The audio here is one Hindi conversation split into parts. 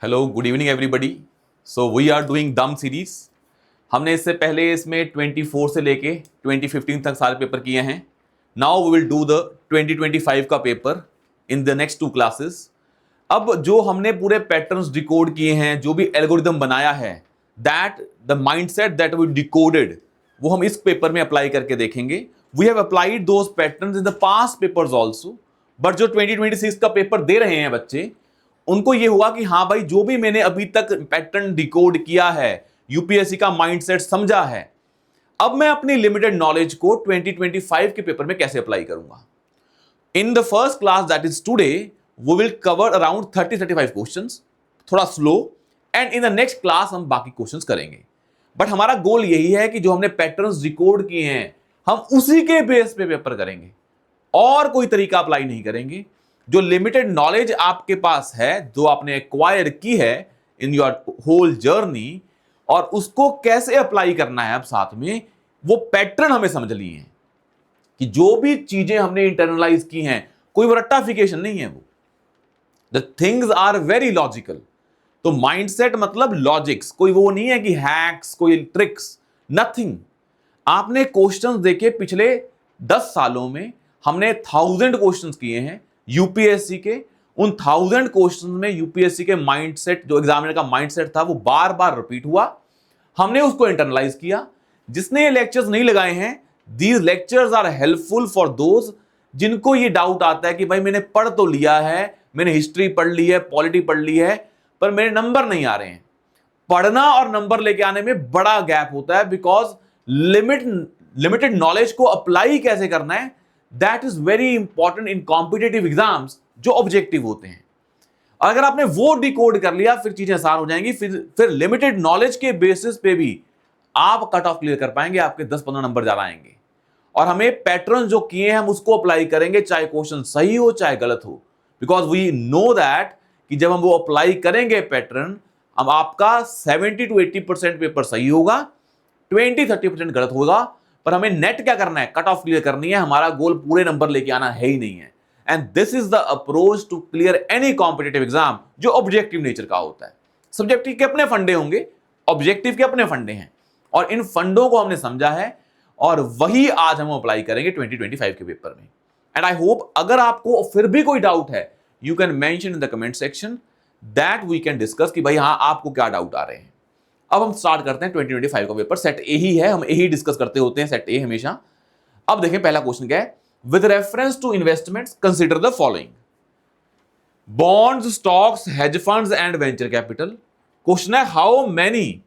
Hello good evening everybody. So we are doing दम सीरीज। हमने इससे पहले इसमें 24 से लेके 2015 तक सारे पेपर किए हैं। Now we will do the 2025 का paper in the next 2 classes. अब जो हमने पूरे पैटर्न्स डिकोड किए हैं, जो भी एल्गोरिदम बनाया है, that the mindset that we decoded, वो हम इस पेपर में अप्लाई करके देखेंगे। We have applied those patterns in the past papers also, but जो 2026 का पेपर दे रहे हैं बच्चे, उनको ये हुआ कि हाँ भाई, जो भी मैंने अभी तक पैटर्न डिकोड किया है, यूपीएससी का माइंडसेट समझा है, अब मैं अपनी लिमिटेड नॉलेज को 2025 के पेपर में कैसे अप्लाई करूंगा। In the first class that is today we will cover around 30-35 questions, थोड़ा slow, and in the next class हम बाकी क्वेश्चंस करेंगे। बट हमारा गोल यही है कि जो हमने पैटर्न्स डिकोड किए हैं, हम उसी के बेस पे पेपर करेंगे और कोई तरीका अप्लाई नहीं करेंगे। जो लिमिटेड नॉलेज आपके पास है, जो आपने एक्वायर की है इन योर होल जर्नी, और उसको कैसे अप्लाई करना है, अब साथ में वो पैटर्न हमें समझ लिए हैं कि जो भी चीजें हमने इंटरनलाइज की हैं, कोई रट्टाफिकेशन नहीं है, वो the things are very logical. तो माइंडसेट मतलब लॉजिक्स, कोई वो नहीं है कि हैक्स, कोई ट्रिक्स, नथिंग। आपने क्वेश्चंस देखे, पिछले 10 सालों में हमने 1000 क्वेश्चंस किए हैं यूपीएससी के। उन 1000 क्वेश्चंस में यूपीएससी के माइंडसेट, जो एग्जामिनर का माइंडसेट था, वो बार बार रिपीट हुआ। हमने उसको इंटरनलाइज किया। जिसने ये लेक्चर्स नहीं लगाए हैं, these lectures are helpful for those जिनको ये डाउट आता है कि भाई मैंने पढ़ तो लिया है, मैंने हिस्ट्री पढ़ ली है, पॉलिटी पढ़ ली है, पर मेरे नंबर नहीं आ रहे हैं। पढ़ना और नंबर लेके आने में बड़ा गैप होता है, बिकॉज लिमिटेड नॉलेज को अप्लाई कैसे करना है, that is very important in competitive exams जो ऑब्जेक्टिव होते हैं। अगर आपने वो डिकोड कर लिया, फिर चीजें आसान हो जाएंगी। फिर लिमिटेड नॉलेज के बेसिस पे भी आप कट ऑफ क्लियर कर पाएंगे, आपके 10-15 नंबर ज्यादा आएंगे। और हमें पैटर्न जो किए हैं, हम उसको अप्लाई करेंगे, चाहे क्वेश्चन सही हो चाहे गलत हो, बिकॉज वी नो दैट कि जब हम वो अप्लाई करेंगे पैटर्न, अब आपका 70-80% पेपर सही होगा, 20-30% गलत होगा। पर हमें नेट क्या करना है, कट ऑफ क्लियर करनी है। हमारा गोल पूरे नंबर लेके आना है ही नहीं है। And this is the approach to clear any competitive exam जो ऑब्जेक्टिव नेचर का होता है। सब्जेक्टिव के अपने फंडे होंगे, ऑब्जेक्टिव के अपने फंडे हैं, और इन फंडों को हमने समझा है, और वही आज हम अप्लाई करेंगे 2025 के पेपर में। एंड आई होप, अगर आपको फिर भी कोई डाउट है, you can mention in the comment section, that we can discuss कि भाई हाँ, आपको क्या डाउट आ रहे हैं। अब हम स्टार्ट करते हैं 2025 का पेपर। सेट ए ही है, हम ए ही डिस्कस करते होते हैं, सेट ए हमेशा। अब देखें पहला क्वेश्चन क्या है। With reference to investments consider the following: bonds, stocks, hedge funds and venture capital. Question है हाउ मेनी,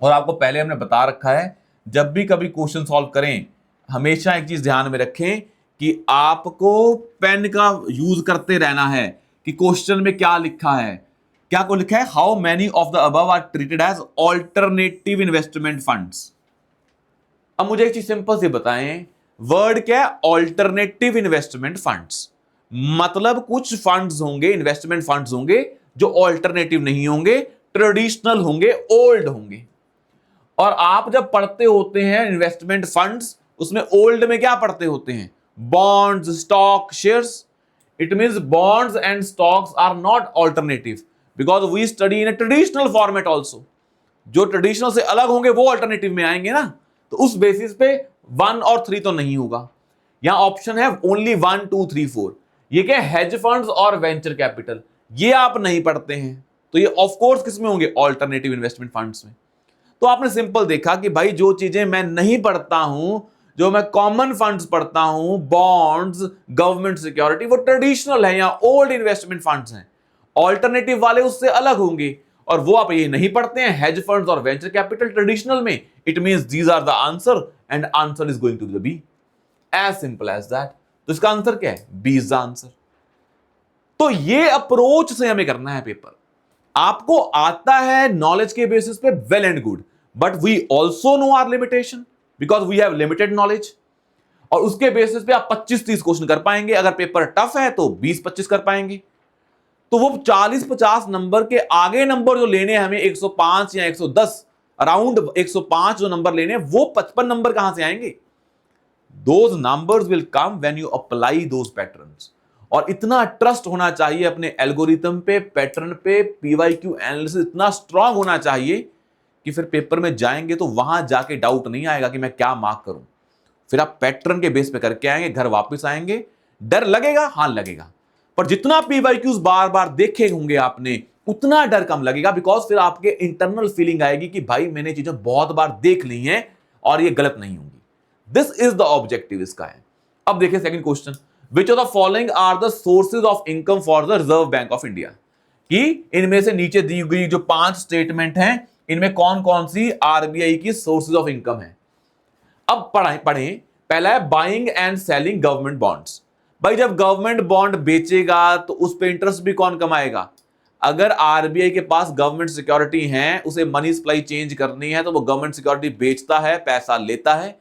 और आपको पहले हमने बता रखा है, जब भी कभी क्वेश्चन सॉल्व करें, हमेशा एक चीज ध्यान में रखें कि आपको पेन का यूज करते रहना है कि क्वेश्चन में क्या लिखा है। क्या को लिखा है, how many of the above are treated as alternative investment funds. अब मुझे एक चीज सिंपल से बताएं, वर्ड क्या है, ऑल्टरनेटिव इन्वेस्टमेंट फंड्स। मतलब कुछ फंड्स होंगे, इन्वेस्टमेंट फंड्स होंगे जो ऑल्टरनेटिव नहीं होंगे, ट्रेडिशनल होंगे, ओल्ड होंगे। और आप जब पढ़ते होते हैं इन्वेस्टमेंट फंड्स, उसमें ओल्ड में क्या पढ़ते होते हैं, bonds, stock, shares. It means bonds and stocks are not alternative, because we study in a traditional format also. जो ट्रेडिशनल से अलग होंगे वो अल्टरनेटिव में आएंगे ना, तो उस बेसिस पे 1 और 3 तो नहीं होगा। यहां ऑप्शन है ओनली 1, 2, 3, 4। ये क्या, हेज फंड्स और वेंचर कैपिटल, ये आप नहीं पढ़ते हैं, तो ये ऑफ कोर्स किस में होंगे, ऑल्टरनेटिव इन्वेस्टमेंट फंड्स में। तो आपने सिंपल देखा कि भाई जो चीजें मैं नहीं पढ़ता हूं, जो मैं कॉमन फंड्स पढ़ता हूं, बॉन्ड्स, गवर्नमेंट सिक्योरिटी, वो ट्रेडिशनल है या ओल्ड इन्वेस्टमेंट फंड्स हैं। ऑल्टरनेटिव वाले उससे अलग होंगे, और वो आप ये नहीं पढ़ते हैं, हेज फंड्स और वेंचर कैपिटल ट्रेडिशनल में। It means these are the answer, and answer is going to be the B, as simple as that. तो इसका आंसर क्या है, बी इज द आंसर। तो ये अप्रोच से हमें करना है पेपर। आपको आता है नॉलेज के बेसिस पे, well and good, but we also know our limitation, because we have limited knowledge. और उसके बेसिस पे आप 25-30 क्वेश्चन कर पाएंगे। अगर पेपर टफ है तो 20-25 कर पाएंगे। तो वो 40-50 नंबर के आगे नंबर जो लेने हैं हमें, 105 या 110, अराउंड 105 जो नंबर लेने हैं, वो 55 नंबर कहां से आएंगे। Those numbers will come when you apply those patterns. और इतना ट्रस्ट होना चाहिए अपने एल्गोरिथम पे, पैटर्न पे, पीवाईक्यू एनालिसिस इतना स्ट्रांग होना चाहिए कि फिर पेपर में जाएंगे तो वहां जाके डाउट नहीं आएगा कि मैं क्या मार्क करूं। फिर आप पैटर्न के बेस पे करके आएंगे, घर वापस आएंगे, डर लगेगा, हाँ लगेगा, पर जितना पीवाईक्यूज बार बार देखे होंगे आपने उतना डर कम लगेगा, बिकॉज फिर आपके इंटरनल फीलिंग आएगी कि भाई मैंने चीजें बहुत बार देख ली हैं और ये गलत नहीं होंगी। दिस इज द ऑब्जेक्टिव इसका है। अब देखिए second question, which of the following are the sources of income for the Reserve Bank of India, कि इनमें से नीचे दी गई जो 5 स्टेटमेंट हैं इनमें कौन कौन सी आरबीआई की सोर्सेज ऑफ इनकम है। अब पढ़ें। पहला है buying and selling government bonds. भाई जब गवर्नमेंट बॉन्ड बेचेगा तो उस पे इंटरेस्ट भी कौन कमाएगा? अगर आरबीआई के पास गवर्नमेंट सिक्योरिटी है, उसे मनी सप्लाई चेंज करनी है तो वो गवर्नमेंट सिक्योरिटी बेचता है, पैसा लेता है,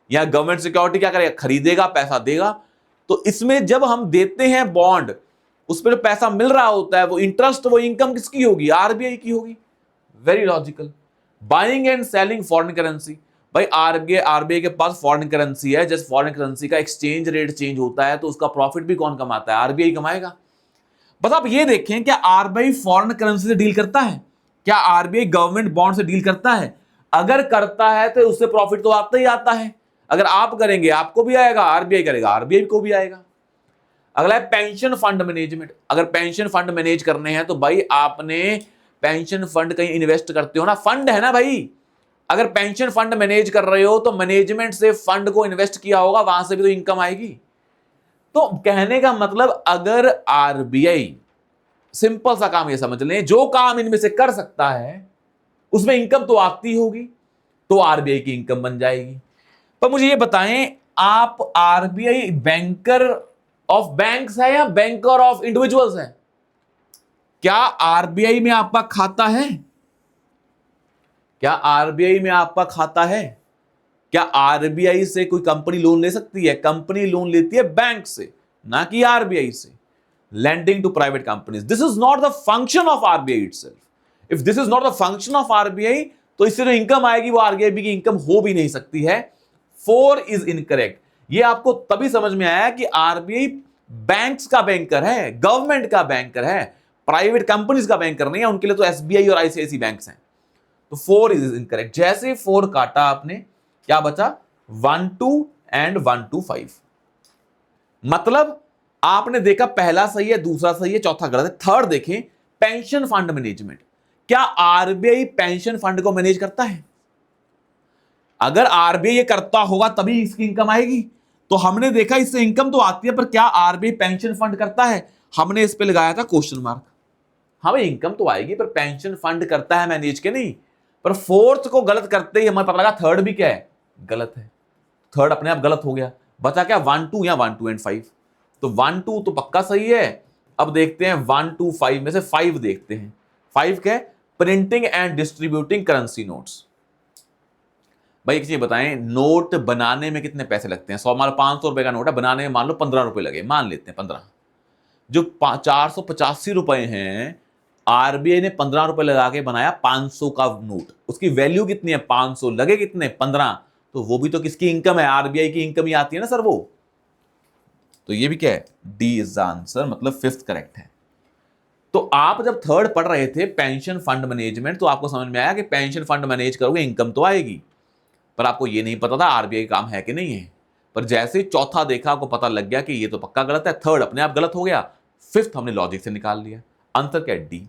या गवर्नमेंट सिक्योरिटी क्या करेगा? खरीदेगा, पैसा देगा। तो इसमें जब हम देते हैं बॉन्ड, उस पर पैसा मिल रहा होता है, वो इंटरेस्ट, वो इनकम किसकी होगी? आरबीआई की होगी। Very logical. Buying and selling foreign currency, भाई आरबीआई के पास फॉरेन करेंसी है, जैसे फॉरेन करेंसी का एक्सचेंज रेट चेंज होता है तो उसका प्रॉफिट भी कौन कमाता है? आरबीआई कमाएगा। बस आप ये देखें, क्या आरबीआई फॉरेन करेंसी से डील करता है? क्या आरबीआई गवर्नमेंट बॉन्ड से डील करता है? अगर करता है तो उससे प्रॉफिट तो आता ही आता है। अगर आप करेंगे आपको भी आएगा, आरबीआई करेगा आरबीआई को भी आएगा। अगला है पेंशन फंड मैनेजमेंट। अगर पेंशन फंड मैनेज करने हैं तो भाई आपने पेंशन फंड कहीं इन्वेस्ट करते हो ना, फंड है ना भाई। अगर पेंशन फंड मैनेज कर रहे हो तो मैनेजमेंट से फंड को इन्वेस्ट किया होगा, वहां से भी तो इनकम आएगी। तो कहने का मतलब, अगर आरबीआई, सिंपल सा काम ये समझ लें, जो काम इनमें से कर सकता है उसमें इनकम तो आती होगी, तो आरबीआई की इनकम बन जाएगी। पर मुझे ये बताएं, आप आरबीआई बैंकर ऑफ बैंक्स है या बैंकर ऑफ इंडिविजुअल्स है? क्या आरबीआई में आपका खाता है? क्या आरबीआई में आपका खाता है? क्या आरबीआई से कोई कंपनी लोन ले सकती है? कंपनी लोन लेती है बैंक से, ना कि आरबीआई से। lending to private companies, this is not the function of RBI itself. if this is not the function of RBI, तो इससे जो इनकम आएगी वो आरबीआई की इनकम हो भी नहीं सकती है। 4 इज इनकरेक्ट। ये आपको तभी समझ में आया कि आरबीआई बैंक्स का बैंकर है, गवर्नमेंट का बैंकर है, प्राइवेट कंपनीज का बैंकर नहीं है। उनके लिए तो एसबीआई और आईसीआईसी बैंक्स हैं। तो 4 इज इनकरेक्ट। जैसे 4 काटा आपने, क्या बचा? 1 2 एंड 1 2 5। मतलब आपने देखा पहला सही है, दूसरा सही है, चौथा गलत है। थर्ड देखें, पेंशन फंड मैनेजमेंट। क्या आरबीआई पेंशन फंड को मैनेज करता है? अगर आरबीआई ये करता होगा तभी इसकी इनकम आएगी। तो हमने देखा इससे इनकम तो आती है, पर क्या आरबीआई पेंशन फंड करता है? हमने इस पे लगाया था क्वेश्चन मार्क। हमें इनकम तो आएगी पर पेंशन फंड करता है मैनेज के नहीं। पर फोर्थ को गलत करते ही हमें पता लगा थर्ड भी क्या है? गलत है। थर्ड अपने आप गलत हो गया। बचा क्या? 1 2 या 1 2 एंड 5। तो 1 2 तो पक्का सही है। अब देखते हैं 1 2 5 में से 5 देखते हैं। 5 क्या है? Printing and distributing currency notes. भाई एक चीज बताएं, नोट बनाने में कितने पैसे लगते हैं? 100 मान लो 500 रुपए का नोट है, बनाने में मान लो 15 रुपए लगे, मान लेते हैं 15। जो 485 रुपए हैं, आरबीआई ने 15 रुपए लगा के बनाया 500 का नोट। उसकी वैल्यू कितनी है? 500, लगे कितने? 15। तो वो भी तो किसकी इनकम है? आरबीआई की इनकम ही आती है ना सर वो। तो ये भी क्या है? डी इज द आंसर, मतलब 5th करेक्ट है। तो आप जब थर्ड पढ़ रहे थे पेंशन फंड मैनेजमेंट, तो आपको समझ में आया कि पेंशन फंड मैनेज करोगे इनकम तो आएगी, पर आपको ये नहीं पता था आरबीआई का काम है कि नहीं है। पर जैसे चौथा देखा आपको पता लग गया कि ये तो पक्का गलत है। थर्ड अपने आप गलत हो गया, 5th हमने लॉजिक से निकाल लिया। आंसर क्या है? डी।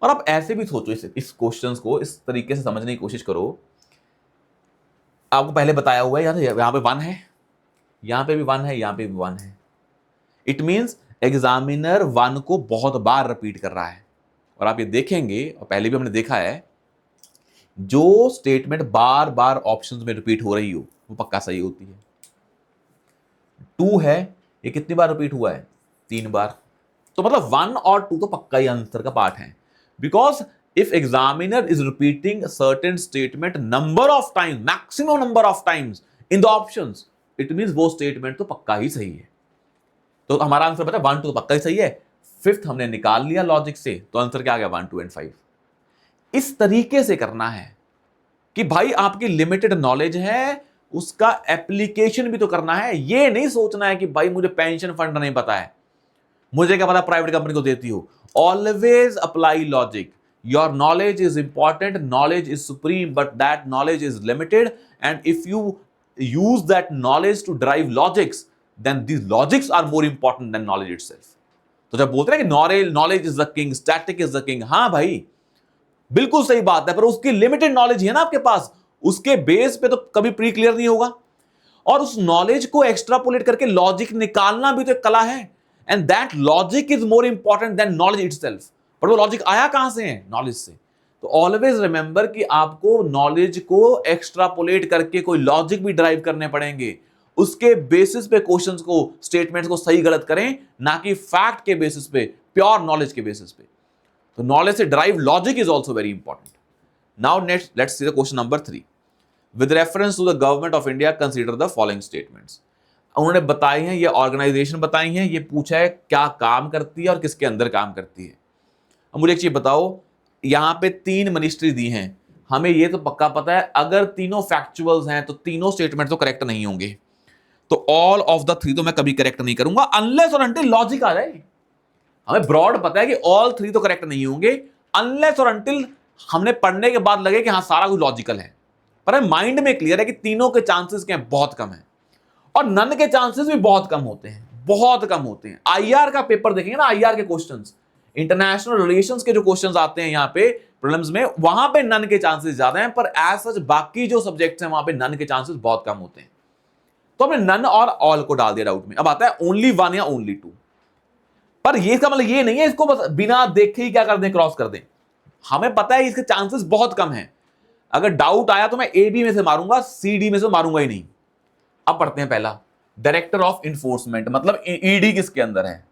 और आप ऐसे भी सोचो, इस क्वेश्चंस को इस तरीके से समझने की कोशिश करो। आपको पहले बताया हुआ है, यहां पे 1 है, यहां पे भी 1 है, यहां पे भी 1 है। इट मींस एग्जामिनर 1 को बहुत बार रिपीट कर रहा है। और आप ये देखेंगे, और पहले भी हमने देखा है, जो स्टेटमेंट बार बार ऑप्शंस में रिपीट हो रही हो वो पक्का सही होती है। 2 है, ये कितनी बार रिपीट हुआ है? 3 बार। तो मतलब 1 और 2 तो पक्का ही आंसर का पार्ट है। Because if examiner is repeating certain statement number of times, maximum number of times in the options, it means वो स्टेटमेंट तो पक्का ही सही है। तो हमारा आंसर बता 1 2 तो पक्का ही सही है। 5th हमने निकाल लिया लॉजिक से, तो आंसर क्या आ गया? 1 2 एंड 5। इस तरीके से करना है कि भाई आपकी लिमिटेड नॉलेज है, उसका एप्लीकेशन भी तो करना है। ये नहीं सोचना है कि भाई मुझे पेंशन फंड नहीं पता है, मुझे क्या पता प्राइवेट कंपनी को देती हो। Always apply logic. Your knowledge is important, knowledge is supreme, but that knowledge is limited, and if you use that knowledge to drive logics, then these logics are more important than knowledge itself. तो जब बोलते हैं कि knowledge is the king, static is the king, हाँ भाई बिल्कुल सही बात है, पर उसकी लिमिटेड नॉलेज है ना आपके पास, उसके बेस पे तो कभी प्री क्लियर नहीं होगा। और उस नॉलेज को एक्स्ट्रापोलेट करके लॉजिक निकालना भी तो एक कला है, and that logic is more important than knowledge itself. पर वो लॉजिक आया कहां से है? नॉलेज से। तो ऑलवेज रिमेंबर कि आपको नॉलेज को एक्स्ट्रापोलेट करके कोई लॉजिक भी ड्राइव करने पड़ेंगे, उसके बेसिस पे क्वेश्चंस को, स्टेटमेंट्स को सही गलत करें, ना कि फैक्ट के बेसिस पे, प्योर नॉलेज के बेसिस पे। तो नॉलेज से derive logic is also very important. Now next let's see the question number 3। With reference to the government of India consider the following statements. उन्होंने बताई हैं, ये ऑर्गेनाइजेशन बताई हैं, ये पूछा है क्या काम करती है और किसके अंदर काम करती है। अब मुझे एक चीज बताओ, यहां पे 3 मिनिस्ट्री दी हैं, हमें ये तो पक्का पता है अगर तीनों फैक्चुअल्स हैं तो तीनों स्टेटमेंट तो करेक्ट नहीं होंगे। तो ऑल ऑफ द 3 तो मैं कभी करेक्ट नहीं करूंगा अनलेस और अनटिल लॉजिक आ जाए। हमें ब्रॉड पता है कि ऑल 3 तो करेक्ट नहीं होंगे अनलेस और अनटिल हमने पढ़ने के बाद लगे कि हाँ सारा कुछ लॉजिकल है। पर माइंड में क्लियर है कि तीनों के चांसेस क्या बहुत कम है, और नन के चांसेस भी बहुत कम होते हैं, बहुत कम होते हैं। आईआर का पेपर देखेंगे ना, आईआर के क्वेश्चंस, इंटरनेशनल रिलेशंस के जो क्वेश्चंस आते हैं यहाँ पे प्रीलिम्स में, वहां पे नन के चांसेस ज्यादा हैं, पर एज सच बाकी जो सब्जेक्ट्स हैं वहां पे नन के चांसेस बहुत कम होते हैं। तो हमने नन और ऑल को डाल दिया डाउट में। अब आता है ओनली 1 या ओनली 2। पर ये इसका मतलब ये नहीं है इसको बस बिना देखे ही क्या कर दें, क्रॉस कर दें। हमें पता है इसके चांसेस बहुत कम हैं। अगर डाउट आया तो मैं ए बी में से मारूंगा, सी डी में से मारूंगा ही नहीं। अब पढ़ते हैं पहला, डायरेक्टर ऑफ इन्फोर्समेंट, मतलब ईडी किसके अंदर है?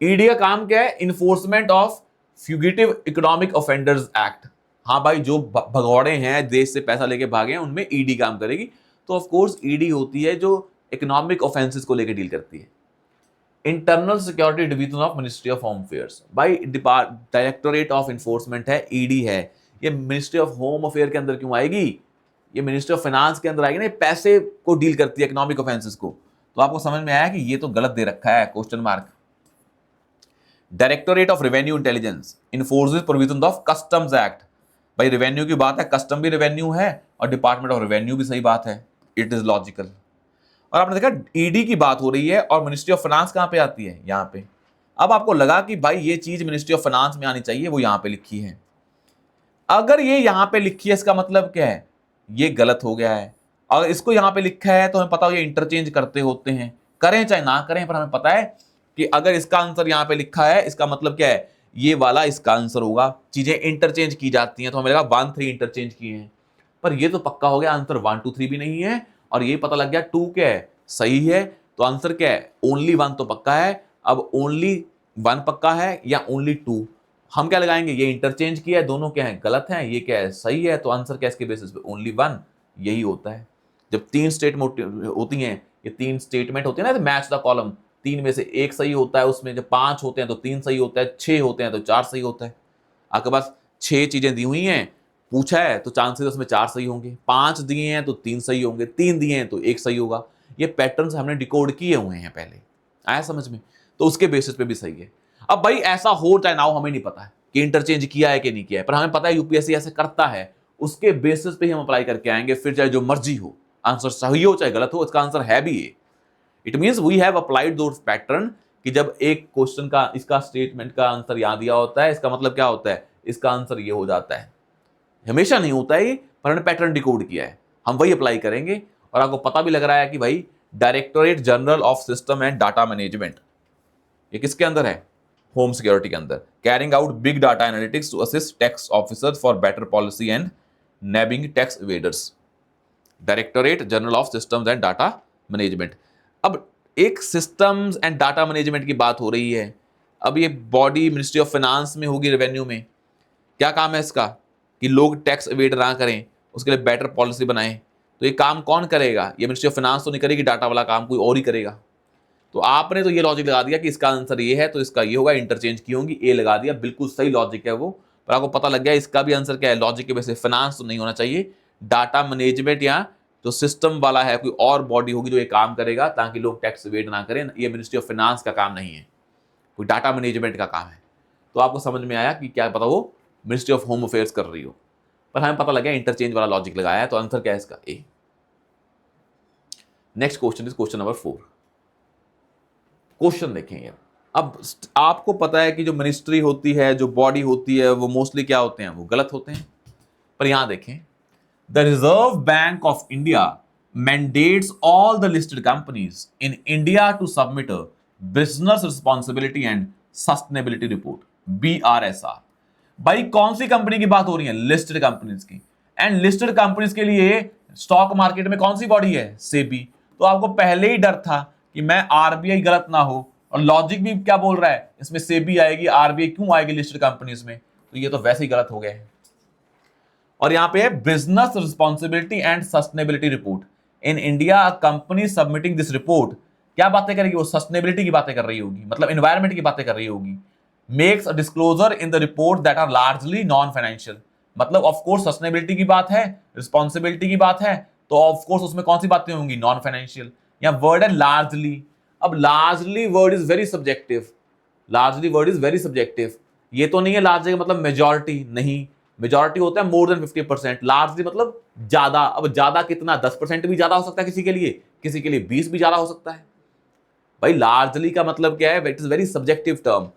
ईडी का काम क्या है? Enforcement of fugitive economic offenders act. हाँ भाई, जो भगौड़े हैं, देश से पैसा लेके भागे हैं, उनमें ईडी काम करेगी। तो ऑफ कोर्स ईडी होती है जो इकोनॉमिक ऑफेंसेस को लेकर डील करती है। Internal security division of ministry of home affairs, भाई डायरेक्टोरेट ऑफ इन्फोर्समेंट है, ईडी है। ये मिनिस्ट्री ऑफ होम अफेयर के अंदर क्यों आएगी? ये मिनिस्ट्री ऑफ फाइनेंस के अंदर आएगी ना, पैसे को डील करती है, इकोनॉमिक ऑफेंसेस को। तो आपको समझ में आया कि ये तो गलत दे रखा है, question mark. Directorate of revenue intelligence enforces provision of customs act, भाई रेवेन्यू की बात है, कस्टम भी रेवेन्यू है और डिपार्टमेंट ऑफ रेवेन्यू भी, सही बात है, इट इज लॉजिकल। और आपने देखा ईडी की बात हो रही है और मिनिस्ट्री ऑफ फाइनेंस कहां पे आती है? यहां पे। अब आपको लगा कि भाई ये चीज मिनिस्ट्री ऑफ फाइनेंस में आनी चाहिए, वो यहां पे लिखी है। अगर ये यहां पे लिखी है इसका मतलब क्या है? ये गलत हो गया है। अगर इसको यहां पे लिखा है तो हमें पता हो ये इंटरचेंज करते होते हैं, करें चाहे ना करें, पर हमें पता है कि अगर इसका आंसर यहां पे लिखा है इसका मतलब क्या है? ये वाला इसका आंसर होगा। चीजें इंटरचेंज की जाती हैं तो हमें लगा 1 3 इंटरचेंज किए हैं, पर ये तो पक्का हो गया आंसर 1 2 3 भी नहीं है, और ये पता लग गया 2 क्या है, सही है। तो आंसर क्या है? ओनली 1 तो पक्का है। अब ओनली 1 पक्का है या ओनली 2? हम क्या लगाएंगे? ये इंटरचेंज किया है, दोनों क्या है? गलत हैं। ये क्या है? सही है। तो आंसर क्या इसके बेसिस पे? ओनली 1। यही होता है जब 3 स्टेटमेंट होती हैं, ये 3 स्टेटमेंट होती है ना, मैच द कॉलम, 3 में से 1 सही होता है उसमें। जब 5 होते हैं तो 3 सही होता है, 6 होते हैं तो 4 सही होता है। आपके पास 6 चीजें दी हुई हैं, पूछा है तो चांसेस उसमें 4 सही होंगे, 5 दिए हैं तो 3 सही होंगे, 3 दिए हैं तो 1 सही होगा। ये पैटर्न्स हमने डिकोड किए हुए हैं पहले, आया समझ में? तो उसके बेसिस पे भी सही है। अब भाई ऐसा हो चाहे ना हो, हमें नहीं पता है कि इंटरचेंज किया है कि नहीं किया है, पर हमें पता है यूपीएससी ऐसे करता है, उसके बेसिस पे ही हम अप्लाई करके आएंगे, फिर चाहे जो मर्जी हो, आंसर सही हो चाहे गलत हो, इसका आंसर है भी ये। It means we have applied those pattern कि जब एक क्वेश्चन का इसका स्टेटमेंट का आंसर यहाँ दिया होता है, इसका मतलब क्या होता है? इसका आंसर ये हो जाता है। हमेशा नहीं होता है, पर हमने पैटर्न डिकोड किया है, हम वही अप्लाई करेंगे। और आपको पता भी लग रहा है कि भाई directorate general of system and data management, ये किसके अंदर है? होम सिक्योरिटी के अंदर। Carrying out big data analytics to assist tax officers for better policy and nabbing tax evaders. Directorate general of systems and data management. अब एक सिस्टम्स एंड डाटा मैनेजमेंट की बात हो रही है, अब ये बॉडी मिनिस्ट्री ऑफ फाइनेंस में होगी, रेवेन्यू में। क्या काम है इसका? कि लोग टैक्स एवेड ना करें, उसके लिए बेटर पॉलिसी बनाएं। तो ये काम कौन करेगा? ये मिनिस्ट्री ऑफ फाइनेंस तो नहीं करेगी, डाटा वाला काम कोई और ही करेगा। तो आपने तो ये लॉजिक लगा दिया कि इसका आंसर ये है तो इसका ये होगा, इंटरचेंज की होंगी, ए लगा दिया, बिल्कुल सही लॉजिक है वो। पर आपको पता लग गया इसका भी आंसर क्या है? लॉजिक के वजह से फाइनेंस तो नहीं होना चाहिए, डाटा मैनेजमेंट या जो सिस्टम वाला है कोई और बॉडी होगी जो ये काम करेगा ताकि लोग टैक्स एवेड ना करें। ये मिनिस्ट्री ऑफ फाइनेंस का काम नहीं है, कोई डाटा मैनेजमेंट का काम है, तो आपको समझ में आया कि क्या पता वो मिनिस्ट्री ऑफ होम अफेयर्स कर रही हो, पर हमें पता लगा इंटरचेंज वाला लॉजिक लगाया है, तो आंसर क्या है इसका? A. Next question is question number 4। Question देखें यार, अब आपको पता है कि जो मिनिस्ट्री होती है, जो बॉडी होती है, वो मोस्टली क्या होते हैं? वो गलत होते हैं। पर यहां देखें, the Reserve Bank of India mandates all the listed companies in India to submit a business responsibility and sustainability report, BRSR। भाई कौन सी कंपनी की बात हो रही है? लिस्टेड कंपनीज की। एंड लिस्टेड कंपनीज के लिए स्टॉक मार्केट में कौन सी बॉडी है? सेबी। तो आपको पहले ही डर था कि मैं आरबीआई गलत ना हो, और लॉजिक भी क्या बोल रहा है इसमें? सेबी आएगी, आरबीआई क्यों आएगी लिस्टेड कंपनीज में? तो ये तो वैसे ही गलत हो गया है। और यहां पे है business responsibility and sustainability report in India, company submitting this report. क्या बातें करेगी वो? सस्टेनेबिलिटी की बातें कर रही होगी, मतलब एनवायरमेंट की बातें कर रही होगी। Makes a disclosure in the report that are largely non financial, मतलब ऑफ कोर्स सस्टेनेबिलिटी की बात है, रिस्पॉन्सिबिलिटी की बात है, तो ऑफ कोर्स उसमें कौन सी बातें होंगी? Non financial. या वर्ड है लार्जली। अब largely word is very subjective, largely word is very subjective. ये तो नहीं है लार्जली का मतलब मेजॉरिटी, नहीं, मेजॉरिटी होता है मोर देन 50%, लार्जली मतलब ज्यादा। अब ज्यादा कितना? 10% भी ज्यादा हो सकता है किसी के लिए, किसी के लिए 20 भी ज्यादा हो सकता है। भाई लार्जली का मतलब क्या है? It is very subjective term.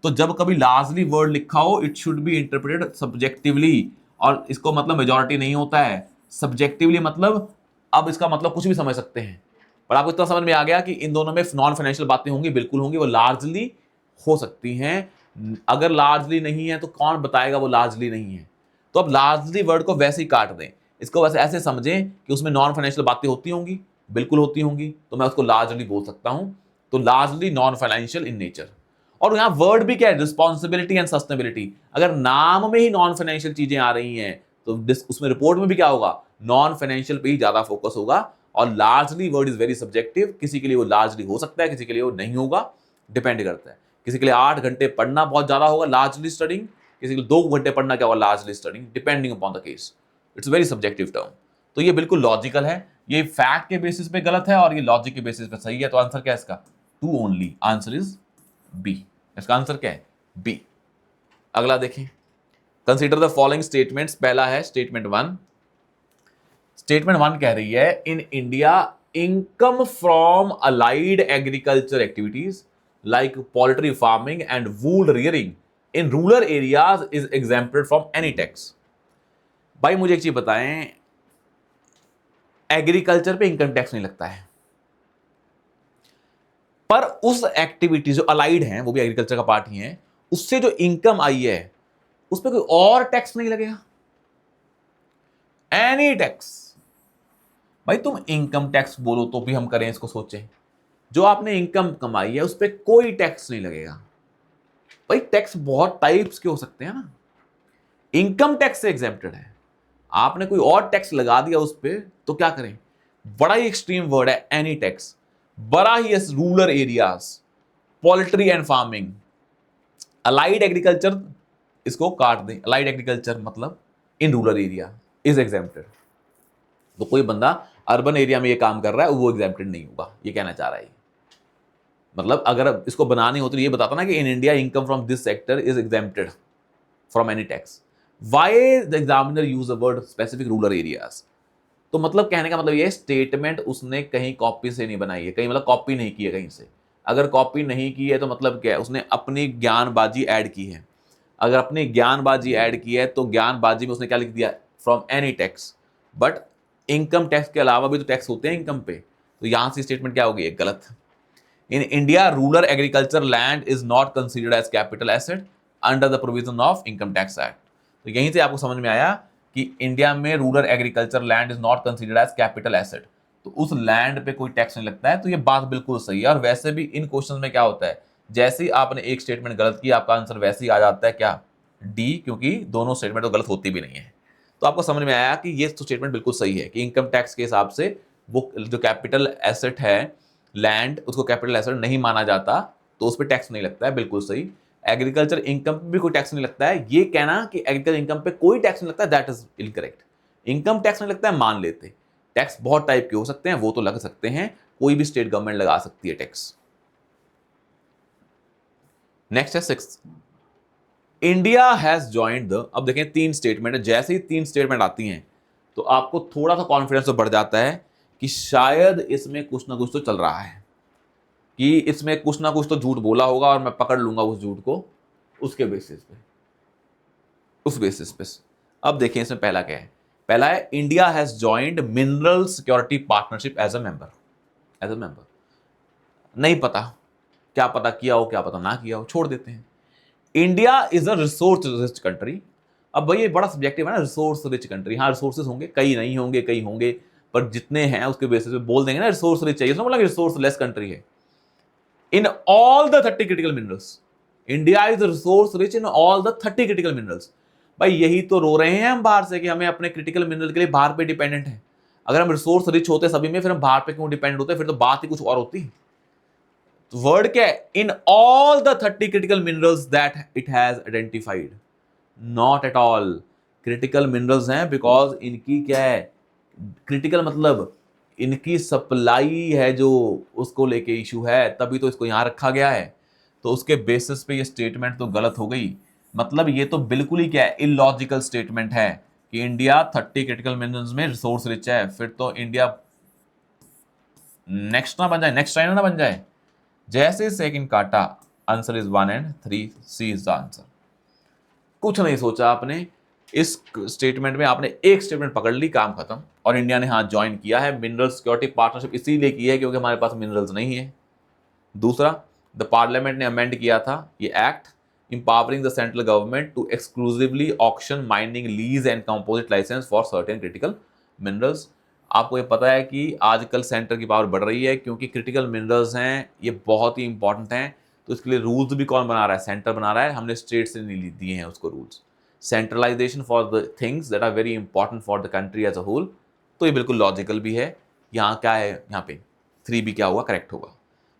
तो जब कभी लार्जली वर्ड लिखा हो, it should be interpreted subjectively, और इसको मतलब मेजॉरिटी नहीं होता है, सब्जेक्टिवली मतलब अब इसका मतलब कुछ भी समझ सकते हैं। पर आपको इतना समझ में आ गया कि इन दोनों में नॉन फाइनेंशियल बातें होंगी, बिल्कुल होंगी, वो लार्जली हो सकती हैं। अगर लार्जली नहीं है तो कौन बताएगा वो लार्जली नहीं है? तो अब लार्जली वर्ड को वैसे ही काट दें, इसको वैसे ऐसे समझें कि उसमें नॉन फाइनेंशियल बातें होती होंगी, बिल्कुल होती होंगी, तो मैं उसको लार्जली बोल सकता हूं। तो largely non financial in nature. और यहां वर्ड भी क्या है? Responsibility and sustainability. अगर नाम में ही नॉन फाइनेंशियल चीजें आ रही हैं तो उसमें रिपोर्ट में भी क्या होगा? नॉन फाइनेंशियल पे ही ज्यादा फोकस होगा। और largely word is very subjective, किसी के लिए वो लार्जली हो सकता है, किसी के लिए वो नहीं होगा, डिपेंड करता है। किसी के लिए 8 घंटे पढ़ना बहुत ज्यादा होगा, लार्जली स्टडिंग, किसी के लिए 2 घंटे पढ़ना क्या होगा? Largely studying, depending upon the case. It's very subjective term. तो ये बिल्कुल लॉजिकल है, ये फैक्ट के बेसिस पे गलत है और ये लॉजिक के बेसिस पे सही है। तो आंसर क्या है इसका? 2 ओनली। Answer is B. इसका आंसर क्या है? बी। अगला देखें, कंसीडर द फॉलोइंग स्टेटमेंट्स। पहला है स्टेटमेंट 1। स्टेटमेंट 1 कह रही है in India income from allied agriculture activities like poultry farming and wool rearing in rural areas is exempted from any tax. भाई मुझे एक चीज बताएं, एग्रीकल्चर पे इनकम टैक्स नहीं लगता है, पर उस एक्टिविटी जो अलाइड हैं, वो भी एग्रीकल्चर का पार्ट ही है, उससे जो इनकम आई है उस पर कोई और टैक्स नहीं लगेगा? Any tax. भाई तुम इनकम टैक्स बोलो तो भी हम करें, इसको सोचें, जो आपने इनकम कमाई है उस पर कोई टैक्स नहीं लगेगा। भाई टैक्स बहुत टाइप्स के हो सकते हैं ना, इनकम टैक्स से एग्जेम्प्टेड है, आपने कोई और टैक्स लगा दिया उस पर तो क्या करें? बड़ा ही एक्सट्रीम वर्ड है एनी टैक्स, बड़ा ही rural areas, poultry and farming, allied agriculture, इसको काट दें, अलाइड एग्रीकल्चर मतलब in rural area is exempted. तो कोई बंदा अर्बन एरिया में ये काम कर रहा है वो एग्जेम्प्टेड नहीं होगा, ये कहना चाह रहा है। मतलब अगर इसको बनानी होती तो ये बताता ना कि in India income from this sector is exempted from any tax. Why the examiner use the word specific rural areas? तो मतलब कहने का मतलब ये स्टेटमेंट उसने कहीं कॉपी से नहीं बनाई है, कहीं मतलब कॉपी नहीं की है कहीं से। अगर कॉपी नहीं की है तो मतलब क्या है? उसने अपनी ज्ञानबाजी ऐड की है। अगर अपनी ज्ञानबाजी ऐड की है तो ज्ञानबाजी में उसने क्या लिख दिया? From any tax. But income tax के अलावा भी तो टैक्स होते हैं इनकम पे, तो यहां से स्टेटमेंट क्या होगी? गलत। In India rural agriculture land is not considered as capital asset under the provision of income tax act. तो यहीं से आपको समझ में आया कि इंडिया में rural agriculture land is not considered as capital asset, तो उस लैंड पे कोई टैक्स नहीं लगता है। तो ये बात बिल्कुल सही है। और वैसे भी इन क्वेश्चन में क्या होता है, जैसे ही आपने एक स्टेटमेंट गलत किया आपका आंसर वैसे ही आ जाता है क्या? डी, क्योंकि दोनों स्टेटमेंट तो गलत होती भी नहीं है। तो आपको समझ में आया कि ये तो स्टेटमेंट बिल्कुल सही है कि इनकम टैक्स के हिसाब से वो जो कैपिटल एसेट है लैंड, उसको कैपिटल एसेट नहीं माना जाता, तो उस पर टैक्स नहीं लगता है, बिल्कुल सही। एग्रीकल्चर इनकम पे भी कोई टैक्स नहीं लगता है, ये कहना कि एग्रीकल्चर इनकम पे कोई टैक्स नहीं लगता है, that is incorrect. Income tax नहीं लगता है मान लेते, टैक्स बहुत टाइप के हो सकते हैं, वो तो लग सकते हैं, कोई भी स्टेट गवर्नमेंट लगा सकती है टैक्स। नेक्स्ट है 6, इंडिया हैज ज्वाइंड द, अब देखें 3 स्टेटमेंट है, जैसे ही 3 स्टेटमेंट आती हैं तो आपको थोड़ा सा कॉन्फिडेंस तो बढ़ जाता है कि शायद इसमें कुछ ना कुछ तो चल रहा है, कि इसमें कुछ ना कुछ तो झूठ बोला होगा और मैं पकड़ लूंगा उस झूठ को, उसके बेसिस पे, उस बेसिस पे। अब देखें इसमें पहला क्या है, पहला है India has joined mineral security partnership as a member, as a member. नहीं पता, क्या पता किया हो क्या पता ना किया हो, छोड़ देते हैं। India is a resource rich country. अब भाई ये बड़ा सब्जेक्टिव है ना, रिसोर्स रिच कंट्री, हाँ रिसोर्सेज होंगे, कई नहीं होंगे, कई होंगे, पर जितने हैं उसके बेसिस पे बोल देंगे ना रिसोर्स रिच चाहिए, मतलब रिसोर्स लेस कंट्री है। In all the 30 critical minerals, India is resource rich in all the 30 critical minerals. भाई यही तो रो रहे हैं हम बाहर से कि हमें अपने क्रिटिकल मिनरल के लिए बाहर पे डिपेंडेंट है। अगर हम रिसोर्स रिच होते सभी में, फिर हम बाहर पे क्यों डिपेंडेंट होते, फिर तो बात ही कुछ और होती। वर्ड क्या है, in all the 30 critical minerals that it has identified, not at all. Critical minerals हैं बिकॉज इनकी क्या है, क्रिटिकल मतलब इनकी सप्लाई है जो, उसको लेके इशू है, तभी तो इसको यहां रखा गया है। तो उसके बेसिस पे ये स्टेटमेंट तो गलत हो गई। मतलब ये तो बिल्कुल ही क्या है, इलॉजिकल स्टेटमेंट है कि इंडिया 30 क्रिटिकल मिनरल्स में रिसोर्स रिच है, फिर तो इंडिया नेक्स्ट ना बन जाए, नेक्स्ट चाइना ना बन जाए। जैसे सेकंड काटा, answer is 1 and 3, C is the answer. कुछ नहीं सोचा आपने, इस स्टेटमेंट में आपने एक स्टेटमेंट पकड़ ली, काम खत्म। और इंडिया ने हाथ ज्वाइन किया है, मिनरल सिक्योरिटी पार्टनरशिप इसीलिए की है क्योंकि हमारे पास मिनरल्स नहीं है। दूसरा, द पार्लियामेंट ने अमेंड किया था ये act, empowering the central government to exclusively auction mining lease and composite licence for certain critical minerals. आपको ये पता है कि आजकल सेंटर की पावर बढ़ रही है क्योंकि क्रिटिकल मिनरल्स हैं, ये बहुत ही इंपॉर्टेंट हैं। तो इसके लिए रूल्स भी कौन बना रहा है, सेंटर बना रहा है, हमने स्टेट से नहीं दिए हैं उसको rules. Centralisation for the things that are very important for the country as a whole. तो ये बिल्कुल लॉजिकल भी है। यहाँ क्या है, यहाँ पे 3 भी क्या होगा, करेक्ट होगा,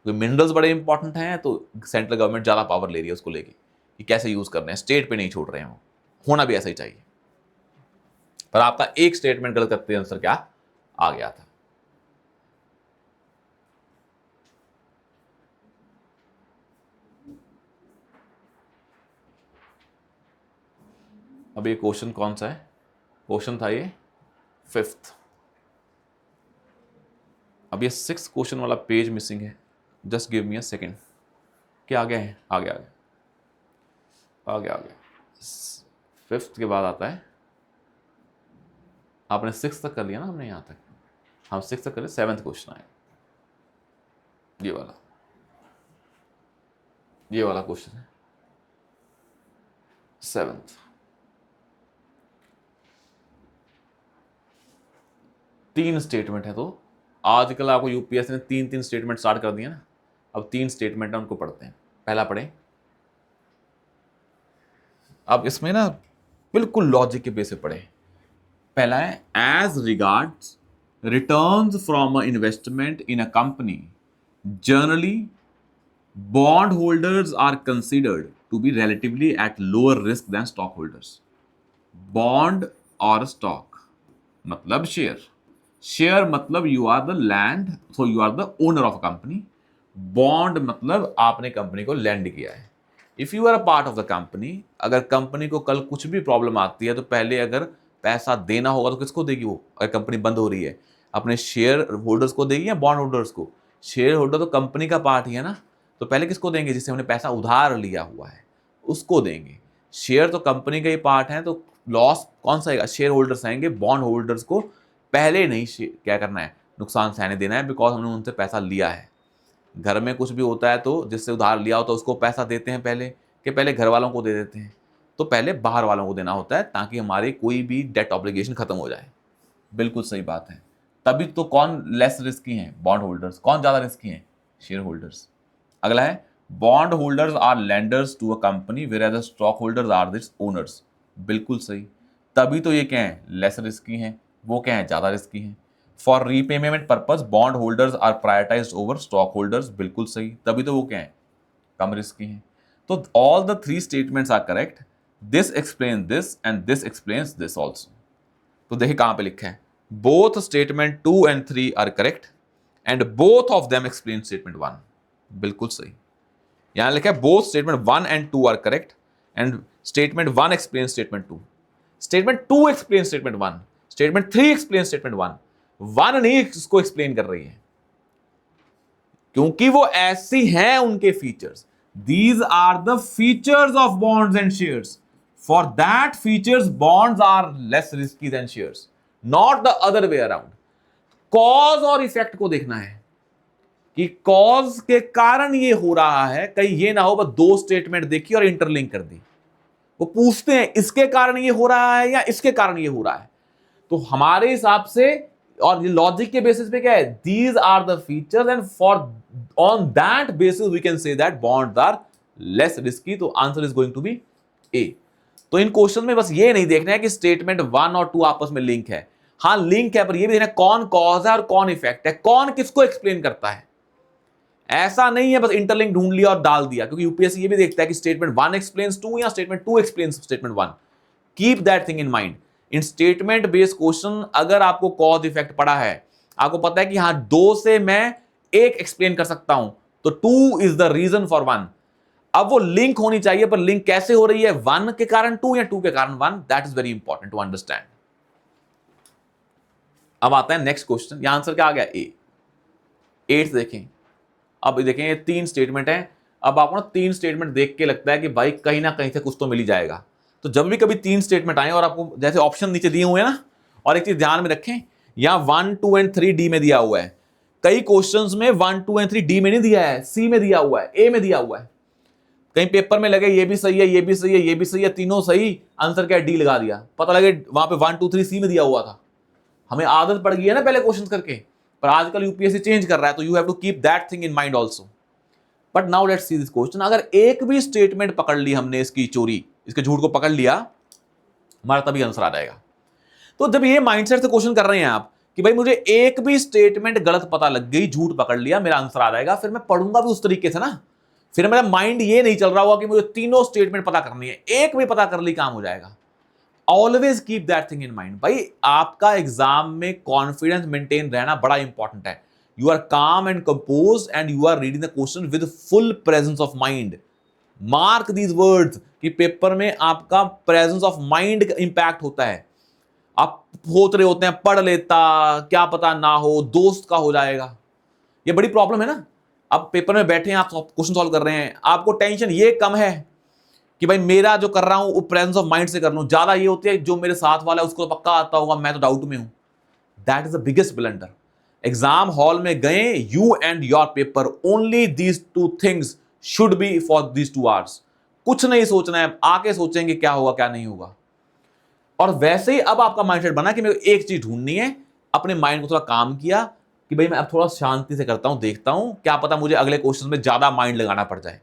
क्योंकि मिनरल्स बड़े इंपॉर्टेंट हैं तो सेंट्रल गवर्नमेंट ज़्यादा पावर ले रही है उसको लेके कि कैसे यूज़ करने हैं, स्टेट पे नहीं छोड़ रहे हैं वो। होना भी ऐसा ही चाहिए। पर आपका एक स्टेटमेंट गलत करते आंसर क्या आ गया था। अब ये क्वेश्चन कौन सा है, क्वेश्चन था ये 5th। अब ये 6th क्वेश्चन वाला पेज मिसिंग है, just give me a second. क्या आ गया है, आ गया, आ गया, आ गया, आ गया। 5th के बाद आता है, आपने 6th तक कर लिया ना, हमने यहाँ तक, हम 6th तक कर लिया, 7th क्वेश्चन आया, ये वाला क्वेश्चन है 7th। 3 स्टेटमेंट है, तो आजकल आपको यूपीएससी ने 3 स्टेटमेंट स्टार्ट कर दिया ना। अब 3 स्टेटमेंट है, उनको पढ़ते हैं। पहला पढ़ें, अब इसमें ना बिल्कुल लॉजिक के बेस पे पढ़ें। पहला है, as regards returns from a investment in a company generally bond holders are considered to be relatively at lower risk than stock holders। Bond और स्टॉक मतलब शेयर, शेयर मतलब you are the land, so you are the owner of company. Bond मतलब आपने कंपनी को लैंड किया है। If you are a part of the company, अगर कंपनी को कल कुछ भी प्रॉब्लम आती है तो पहले अगर पैसा देना होगा तो किसको देगी वो, अगर कंपनी बंद हो रही है, अपने शेयर होल्डर्स को देगी या बॉन्ड होल्डर्स को। शेयर होल्डर तो कंपनी का पार्ट ही है ना, तो पहले किसको देंगे, जिससे हमने पैसा उधार लिया हुआ है उसको देंगे। शेयर तो कंपनी का ही पार्ट है, तो लॉस कौन सा आएगा, शेयर होल्डर्स आएंगे। बॉन्ड होल्डर्स को पहले नहीं क्या करना है, नुकसान सहने देना है, बिकॉज हमने उनसे पैसा लिया है। घर में कुछ भी होता है तो जिससे उधार लिया होता है उसको पैसा देते हैं पहले, कि पहले घर वालों को दे देते हैं, तो पहले बाहर वालों को देना होता है ताकि हमारी कोई भी डेट ऑब्लिगेशन खत्म हो जाए। बिल्कुल सही बात है। तभी तो कौन लेस रिस्की हैं, बॉन्ड होल्डर्स। कौन ज्यादा रिस्की हैं, शेयर होल्डर्स। अगला है, bond holders are lenders to a company whereas stock holders are this owners. बिल्कुल सही। तभी तो ये क्या है, लेस रिस्की हैं, वो क्या है, ज्यादा रिस्की हैं। For repayment purpose bond holders are prioritised over stock holders. बिल्कुल सही। तभी तो वो क्या है, कम रिस्की हैं। तो all the 3 statements are correct. This explain this and this explains this also. तो देखिए कहां पे लिखा है, both statement 2 and 3 are correct and both of them explain statement 1। बिल्कुल सही। यहां लिखा है both statement 1 and 2 are correct and statement 1 explain statement 2, statement 2 explain statement 1, statement 3 explain statement 1, 1 नहीं इसको एक्सप्लेन कर रही है क्योंकि वो ऐसी हैं उनके features. These are the features of bonds and shares. For that features, bonds are less risky than shares. Not the other way around. Cause और इफेक्ट को देखना है कि कॉज के कारण ये हो रहा है, कहीं ये ना हो बस दो स्टेटमेंट देखी और इंटरलिंक कर दी. वो पूछते हैं इसके कारण ये हो रहा है या इसके कारण ये हो रहा है. तो हमारे हिसाब से और ये लॉजिक के बेसिस पे क्या है, these are the features and for on that basis we can say that bonds are less risky. तो answer is going to be A. तो इन क्वेश्चन में बस ये नहीं देखना है कि स्टेटमेंट 1 और 2 आपस में लिंक है. हाँ लिंक है, पर ये भी देखना है कौन कॉज है और कौन इफेक्ट है, कौन किसको एक्सप्लेन करता है. ऐसा नहीं है बस इंटरलिंक ढूंढ लिया और डाल दिया, क्योंकि यूपीएससी ये भी देखता है कि स्टेटमेंट 1 एक्सप्लेन्स 2 या statement 2 explains statement 1. Keep that thing in mind. In statement based question अगर आपको कॉज इफेक्ट पड़ा है, आपको पता है कि हाँ 2 से मैं 1 एक्सप्लेन कर सकता हूं, तो 2 इज द रीजन फॉर 1. अब वो लिंक होनी चाहिए, पर लिंक कैसे हो रही है, 1 के कारण 2 या 2 के कारण 1. That is very important to understand. अब आता है नेक्स्ट क्वेश्चन. यहां आंसर क्या आ गया, ए. 8 देखें. अब देखें ये 3 स्टेटमेंट हैं. अब आपको ना 3 स्टेटमेंट देख के लगता है कि भाई कहीं ना कहीं से कुछ तो मिल ही जाएगा. तो जब भी कभी 3 स्टेटमेंट आए और आपको जैसे ऑप्शन नीचे दिए हुए हैं ना, और एक चीज ध्यान में रखें, यहां 1, 2 एंड 3 डी में दिया हुआ है. कई क्वेश्चंस में 1, 2 एंड 3 डी में नहीं दिया है, सी में दिया हुआ है, ए में दिया हुआ है. कहीं पेपर में लगे ये भी सही है, ये भी सही है, ये भी सही है, तीनों सही, आंसर क्या है, डी लगा दिया. पता लगे वहां पे 1, 2, 3 सी में दिया हुआ था. हमें आदत पड़ गई है ना पहले क्वेश्चन करके, पर आजकल यूपीएससी चेंज कर रहा है, तो you have to keep that thing in mind also. But now let's see this question. अगर एक भी स्टेटमेंट पकड़ ली हमने इसकी चोरी, इसके झूठ को पकड़ लिया, हमारा तभी आंसर आ जाएगा. तो जब ये माइंडसेट से क्वेश्चन कर रहे हैं आप कि भाई मुझे एक भी स्टेटमेंट गलत पता लग गई, झूठ पकड़ लिया, मेरा आंसर आ जाएगा, फिर मैं पढ़ूंगा भी उस तरीके से ना. फिर मेरा माइंड ये नहीं चल रहा होगा कि मुझे तीनों स्टेटमेंट पता करनी है, एक भी पता कर ली काम हो जाएगा. Always keep that thing in mind. भाई आपका एग्जाम में कॉन्फिडेंस मेंटेन रहना बड़ा इंपॉर्टेंट है. You are calm and compose and you are reading the question with full presence of mind. Mark these words कि पेपर में आपका प्रेजेंस ऑफ माइंड का इंपैक्ट होता है. आप सोच रहे होते हैं पढ़ लेता, क्या पता ना हो, दोस्त का हो जाएगा. ये बड़ी प्रॉब्लम है ना. अब पेपर में बैठे हैं, आप क्वेश्चन सॉल्व कर रहे हैं, आपको टेंशन ये कम है कि भाई मेरा जो कर रहा हूं वो प्रेजेंस ऑफ माइंड से कर लूं. ज्यादा ये होती है जो मेरे साथ वाला है उसको तो पक्का आता होगा, मैं तो डाउट में हूं. That is the biggest blunder. Exam hall में गए, you and your paper, only these 2 things should be for these 2 hours. कुछ नहीं सोचना है, आके सोचेंगे क्या होगा क्या नहीं होगा. और वैसे ही अब आपका माइंडसेट बना कि मेरे को एक चीज ढूंढनी है. अपने माइंड को थोड़ा काम किया कि भाई मैं अब थोड़ा शांति से करता हूं, देखता हूं, क्या पता मुझे अगले क्वेश्चन में ज्यादा माइंड लगाना पड़ जाए.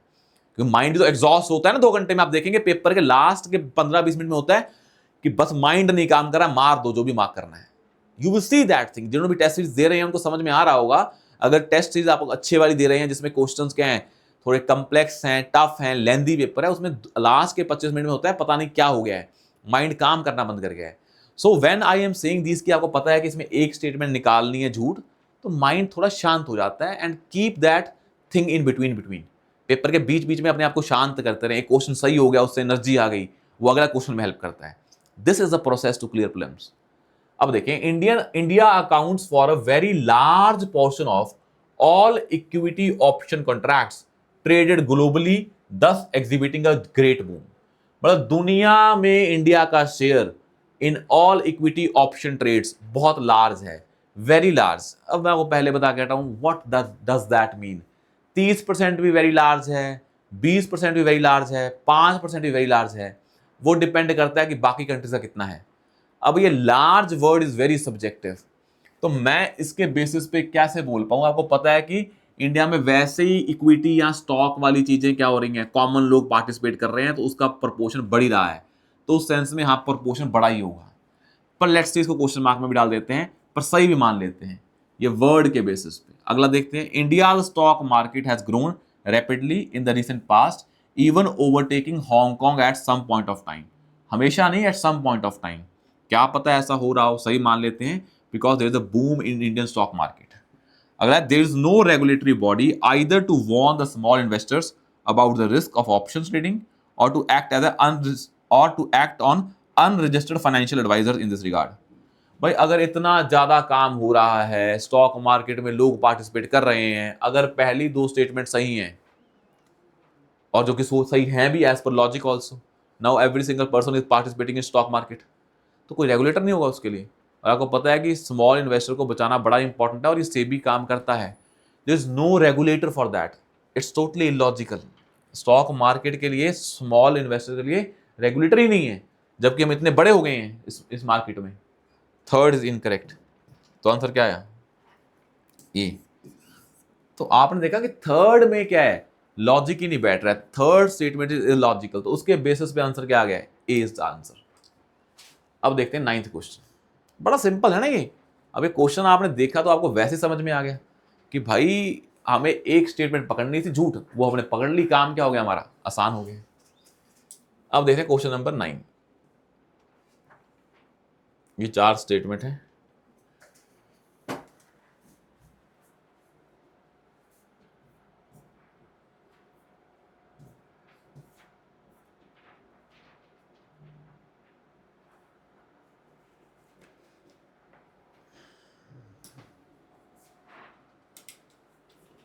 क्योंकि माइंड तो एग्जॉस्ट होता है ना 2 घंटे में. आप देखेंगे पेपर के लास्ट के 15-20 मिनट में होता है कि बस माइंड नहीं काम कर रहा, मार दो जो भी मार्क करना है. You will see that thing. जिन्होंने भी टेस्ट सीरीज दे रहे हैं उनको समझ में आ रहा होगा. अगर टेस्ट सीरीज आप अच्छे वाली दे रहे हैं जिसमें क्वेश्चंस क्या हैं, थोड़े कम्प्लेक्स हैं, टफ हैं, लेंदी पेपर है, उसमें लास्ट के 25 मिनट में होता है पता नहीं क्या हो गया है, माइंड काम करना बंद कर गया है. So when I am saying this कि आपको पता है कि इसमें एक स्टेटमेंट निकालनी है झूठ, तो माइंड थोड़ा शांत हो जाता है. And keep that thing in between. Paper के बीच बीच में अपने आप को शांत करते रहे. एक क्वेश्चन सही हो गया, उससे एनर्जी आ गई, वो अगला क्वेश्चन में हेल्प करता है. This is the process to clear prelims. अब देखें, India accounts for a very large portion of all equity option contracts traded globally, thus exhibiting a great boom. मतलब दुनिया में इंडिया का share in all equity option trades बहुत लार्ज है, वेरी लार्ज. अब मैं आपको पहले बता के हटा हूं व्हाट डज दैट मीन. 30% भी वेरी लार्ज है, 20% भी वेरी लार्ज है, 5% भी वेरी लार्ज है. वो डिपेंड करता है कि बाकी कंट्रीज का कितना है. अब ये large word is very subjective, तो मैं इसके बेसिस पे कैसे बोल पाऊं. आपको पता है कि इंडिया में वैसे ही इक्विटी या स्टॉक वाली चीजें क्या हो रही हैं, कॉमन लोग पार्टिसिपेट कर रहे हैं, तो उसका प्रपोर्शन बढ़ ही रहा है. तो उस सेंस में हाँ प्रपोर्शन बड़ा ही होगा. पर लेट्स सी इसको क्वेश्चन मार्क में भी डाल देते हैं, पर सही भी मान लेते हैं ये वर्ड के बेसिस पे. अगला देखते हैं. India stock market has grown rapidly in the recent past, even overtaking Hong Kong at some point of time. हमेशा नहीं, at some point of time. क्या पता ऐसा हो रहा हो, सही मान लेते हैं, because there is a boom in Indian stock market. अगला, there is no regulatory body either to warn the small investors about the risk of options trading or to act as on unregistered financial advisor in this regard. भाई अगर इतना ज्यादा काम हो रहा है, स्टॉक मार्केट में लोग पार्टिसिपेट कर रहे हैं, अगर पहली दो स्टेटमेंट सही हैं और जो कि सही हैं भी as per logic also, now every single person is participating in stock market, तो कोई रेगुलेटर नहीं होगा उसके लिए। और आपको पता है कि स्मॉल इन्वेस्टर को बचाना बड़ा इंपॉर्टेंट है और ये सेबी काम करता है। There is no regulator for that, it's totally illogical. Stock market के लिए, स्मॉल इन्वेस्टर के लिए रेगुलेटर ही नहीं है, जबकि हम इतने बड़े हो गए हैं इस मार्केट में। थर्ड इज इनकरेक्ट, तो आंसर क्या आया? ए। तो आपने देखा कि थर्ड में क्या है, लॉजिक ही नहीं बैठ रहा है, थर्ड स्टेटमेंट इज इलॉजिकल, तो उसके बेसिस पे आंसर क्या आ गया है? ए इज द आंसर। अब देखते हैं नाइन्थ क्वेश्चन, बड़ा सिंपल है ना ये। अब ये क्वेश्चन आपने देखा तो आपको वैसे समझ में आ गया कि भाई हमें एक स्टेटमेंट पकड़नी थी झूठ, वो हमने पकड़ ली, काम क्या हो गया हमारा? आसान हो गया। अब देखते हैं क्वेश्चन नंबर 9। ये 4 स्टेटमेंट है।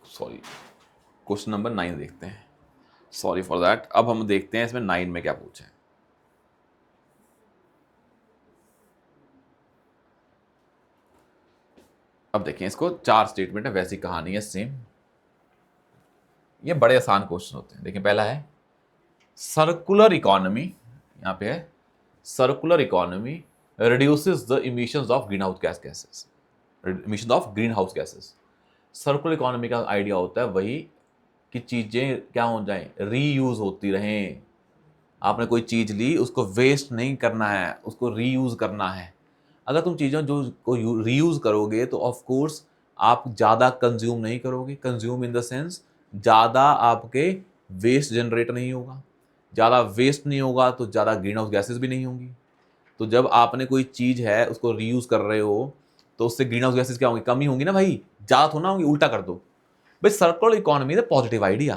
सॉरी, क्वेश्चन नंबर 9 देखते हैं, सॉरी फॉर दैट। अब हम देखते हैं इसमें 9 में क्या पूछा है। अब देखिए, इसको 4 स्टेटमेंट है, वैसी कहानी है सेम। ये बड़े आसान क्वेश्चन होते हैं। देखिए पहला है सर्कुलर इकोनॉमी, यहां पे है circular economy reduces the emissions of green house gases, emission of green house gases. Circular economy का आइडिया होता है वही कि चीजें क्या हो जाएं, रीयूज होती रहें। आपने कोई चीज ली, उसको वेस्ट नहीं करना है, उसको रीयूज करना है। अगर तुम चीज़ों जो को रीयूज़ करोगे तो ऑफ कोर्स आप ज़्यादा कंज्यूम नहीं करोगे, कंज्यूम इन द सेंस ज़्यादा आपके वेस्ट जनरेट नहीं होगा, ज़्यादा वेस्ट नहीं होगा तो ज़्यादा ग्रीन हाउस गैसेज भी नहीं होंगी। तो जब आपने कोई चीज़ है उसको रीयूज़ कर रहे हो तो उससे ग्रीन हाउस गैसेज क्या होंगी? कमी होंगी ना भाई, ज़्यादा थोड़ा होंगी। उल्टा कर दो भाई, circular economy is positive idea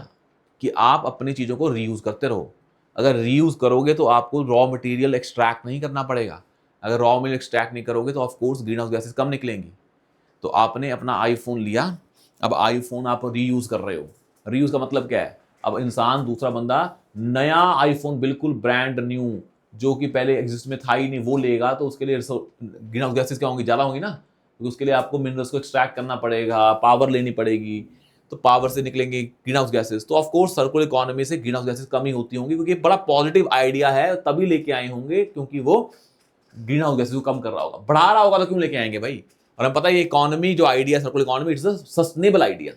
कि आप अपनी चीज़ों को रीयूज़ करते रहो। अगर रीयूज़ करोगे तो आपको रॉ मटेरियल एक्सट्रैक्ट नहीं करना पड़ेगा। अगर रॉ मटेरियल एक्सट्रैक्ट नहीं करोगे तो of course green house gases कम निकलेंगी। तो आपने अपना आईफोन लिया, अब आईफोन आप रीयूज़ कर रहे हो। रीयूज़ का मतलब क्या है? अब इंसान, दूसरा बंदा नया आईफोन बिल्कुल ब्रांड न्यू जो कि पहले एग्जिस्ट में था ही नहीं वो लेगा, तो उसके लिए ग्रीन हाउस गैसेज क्या होंगी? ज़्यादा होंगी ना, क्योंकि उसके लिए आपको मिनरल्स को एक्सट्रैक्ट करना पड़ेगा, पावर लेनी पड़ेगी, तो पावर से निकलेंगे ग्रीन हाउस गैसेज। तो ऑफ कोर्स सर्कुलर इकोनॉमी से ग्रीन हाउस गैसेज कम ही होती होंगी, क्योंकि बड़ा पॉजिटिव आइडिया है, तभी लेके आए होंगे क्योंकि वो ग्रीन हाउस गैसेज को कम कर रहा होगा। बढ़ा रहा होगा तो क्यों लेके आएंगे भाई? और हमें पता है ये इकोनॉमी जो idea circular economy, it's a sustainable idea.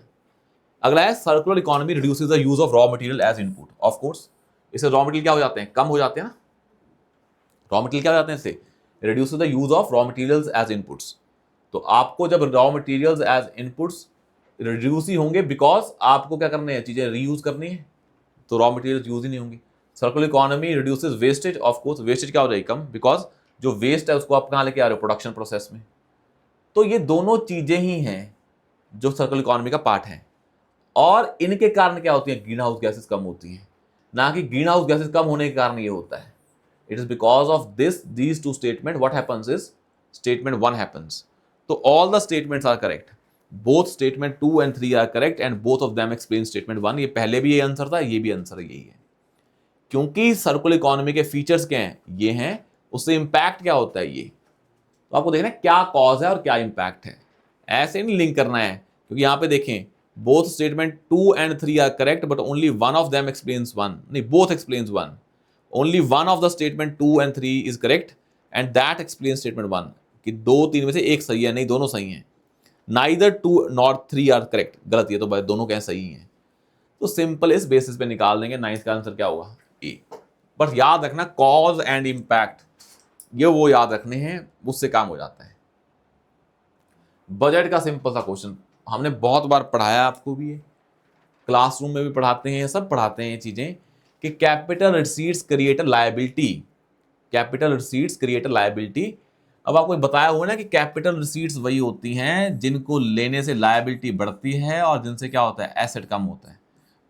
अगला है circular economy reduces the use of raw material as input. Of course इससे रॉ मटेरियल क्या हो जाते हैं? कम हो जाते हैं ना। रॉ मटेरियल क्या हो जाते हैं इससे? Reduces the use of raw materials as inputs. तो आपको जब raw materials as inputs reduce ही होंगे, बिकॉज आपको क्या करने हैं? चीजें रीयूज करनी है, तो रॉ मटेरियल्स यूज ही नहीं होंगी। Circular economy reduces wastage. Of course wastage क्या हो जाएगी? कम, बिकॉज जो वेस्ट है उसको आप कहाँ लेके आ रहे हो? प्रोडक्शन प्रोसेस में। तो ये दोनों चीजें ही हैं जो सर्कुलर इकोनॉमी का पार्ट है, और इनके कारण क्या होती है? ग्रीन हाउस गैसेस कम होती हैं, ना कि ग्रीन हाउस गैसेस कम होने के कारण ये होता है। It is because of these two statement what happens is statement 1 happens. तो all the statements are correct, both statement 2 and 3 are correct and both of them explain statement 1। ये पहले भी ये आंसर था, ये भी आंसर यही है, क्योंकि सर्कुलर इकोनॉमी के फीचर्स क्या हैं? ये हैं। उससे इंपैक्ट क्या होता है? ये तो आपको देखना है क्या कॉज है और क्या इंपैक्ट है, ऐसे नहीं लिंक करना है। क्योंकि यहां पे देखें, both statement 2 and 3 are correct but only one of them explains one, नहीं, both explains one. Only one of the statement 2 and 3 is correct and that explains statement 1, कि 2-3 में से एक सही है, नहीं दोनों सही हैं। नाइदर 2 nor 3 आर करेक्ट, गलत, ये तो दोनों क्या सही हैं। तो सिंपल इस बेसिस पे निकाल देंगे। 9th का आंसर क्या होगा? ए। बस याद रखना कॉज एंड इंपैक्ट, ये वो याद रखने हैं, उससे काम हो जाता है। बजट का सिंपल सा क्वेश्चन, हमने बहुत बार पढ़ाया, आपको भी ये क्लासरूम में भी पढ़ाते हैं, सब पढ़ाते हैं ये चीजें, कि capital receipts create a liability. Capital receipts create a liability. अब आपको बताया हुआ ना कि कैपिटल रिसीट्स वही होती हैं जिनको लेने से लायबिलिटी बढ़ती है और जिनसे क्या होता है? एसेट कम होता है।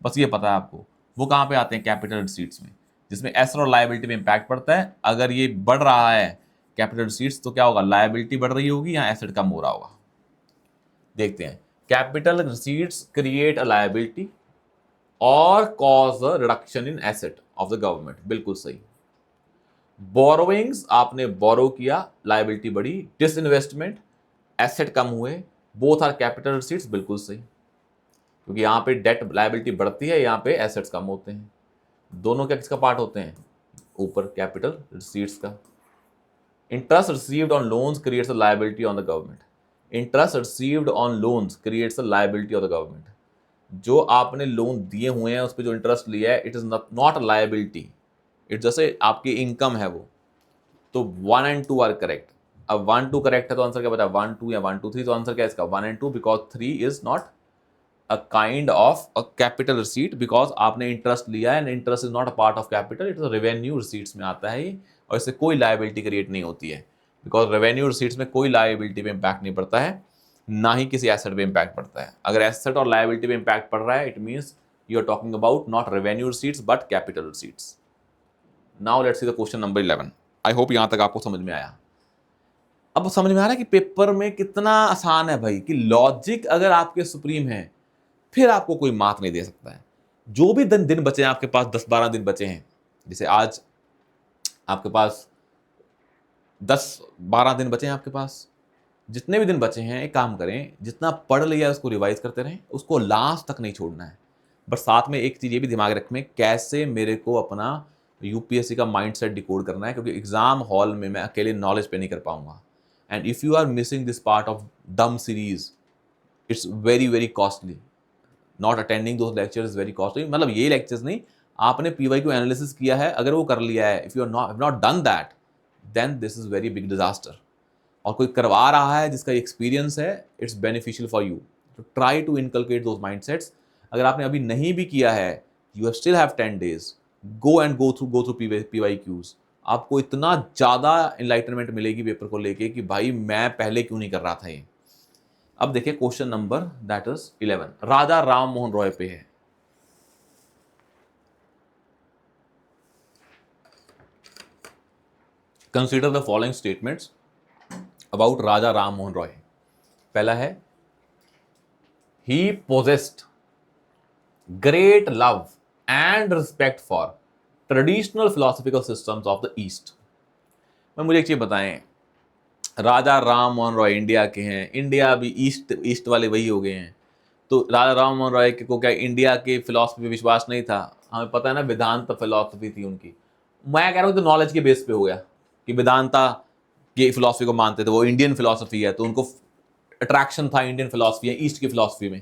बस ये पता है आपको। वो कहाँ पे आते हैं? कैपिटल रिसीट्स में, जिसमें एसेट और लायबिलिटी में इंपैक्ट पड़ता है। अगर ये बढ़ रहा है कैपिटल रिसीट्स तो क्या होगा? लायबिलिटी बढ़ रही होगी या एसेट कम हो रहा होगा। देखते हैं, capital receipts create a liability और cause a reduction in asset of the government, बिल्कुल सही। बोरोइंग्स, आपने बोरो किया, लायबिलिटी बढ़ी। डिसइन्वेस्टमेंट, एसेट कम हुए, बोथ आर कैपिटल रिसीट्स, बिल्कुल सही, क्योंकि यहां पे डेट लायबिलिटी बढ़ती है, यहां पे एसेट्स कम होते हैं। दोनों क्या किसका पार्ट होते हैं? ऊपर कैपिटल रिसीट्स का। Interest received on loans creates a liability on the government. Interest received on loans creates a liability of the government. जो आपने लोन दिए हुए हैं उस पर जो इंटरेस्ट लिया है, it is not a liability, it जैसे आपकी इनकम है वो। तो 1 एंड 2 आर करेक्ट। अब 1 2 करेक्ट है तो आंसर क्या बता? 1 2 या 1 2 3, तो आंसर क्या है इसका? 1 and 2, because 3 is not a kind of a capital receipt, because आपने इंटरेस्ट लिया है and interest is not a part of capital, it is revenue receipts में आता है ये, और इससे कोई लायबिलिटी क्रिएट नहीं होती है, बिकॉज रेवेन्यू रिसीट्स में कोई लायबिलिटी पे इंपैक्ट नहीं पड़ता है, ना ही किसी एसेट पे इंपैक्ट पड़ता है। अगर एसेट और लायबिलिटी पे इंपैक्ट पड़ रहा है, it means you are talking about not revenue receipts but capital receipts. Now let's see the question number 11। I hope यहां तक आपको समझ में आया। अब समझ में आ रहा है कि पेपर में कितना आसान है भाई, कि लॉजिक अगर आपके सुप्रीम है फिर आपको कोई मार्क नहीं दे सकता है। जो भी दिन दिन बचे हैं आपके पास, 10-12 दिन बचे हैं, जैसे आज आपके पास 10-12 दिन बचे हैं आपके पास, जितने भी दिन बचे हैं एक काम करें, जितना पढ़ लिया उसको रिवाइज करते रहें, उसको लास्ट तक नहीं छोड़ना है। बट साथ में एक चीज़ ये भी दिमाग रखें, कैसे मेरे को अपना यूपीएससी का माइंडसेट डिकोड करना है, क्योंकि एग्जाम हॉल में मैं अकेले नॉलेज पे नहीं कर पाऊंगा। And if you are missing this part of them series, it's very very costly. Not attending those lectures is very costly. मतलब ये लेक्चर्स नहीं, आपने पीवाई क्यू एनालिसिस किया है, अगर वो कर लिया है, if you are not done that, then this is very big disaster. और कोई करवा रहा है जिसका एक्सपीरियंस है, इट्स बेनिफिशियल फॉर यू, तो try to inculcate those mindsets. अगर आपने अभी नहीं भी किया है, you have still have 10 days, go through PYQs. आपको इतना ज़्यादा इनलाइटनमेंट मिलेगी पेपर को लेके कि भाई मैं पहले क्यों नहीं कर रहा था ये। अब देखिए question number that is 11, Raja Ram Mohan Roy पे है। Consider the following statements about Raja Ram Mohan Roy. पहला है, he possessed great love and respect for traditional philosophical systems of the East. मैं मुझे एक चीज बताएं, राजा राम मोहन रॉय इंडिया के हैं, इंडिया भी ईस्ट वाले वही हो गए हैं, तो राजा राम मोहन रॉय को क्या इंडिया के फिलोसफी में विश्वास नहीं था? हमें पता है ना, वेदांत फिलोसफी थी उनकी। मैं कह रहा हूँ तो नॉलेज के बेस पे हो गया कि वेदांता की फिलोसफी को मानते थे, वो इंडियन फिलोसफी है, तो उनको अट्रैक्शन था इंडियन फिलोसफी है ईस्ट की फिलोसफी में।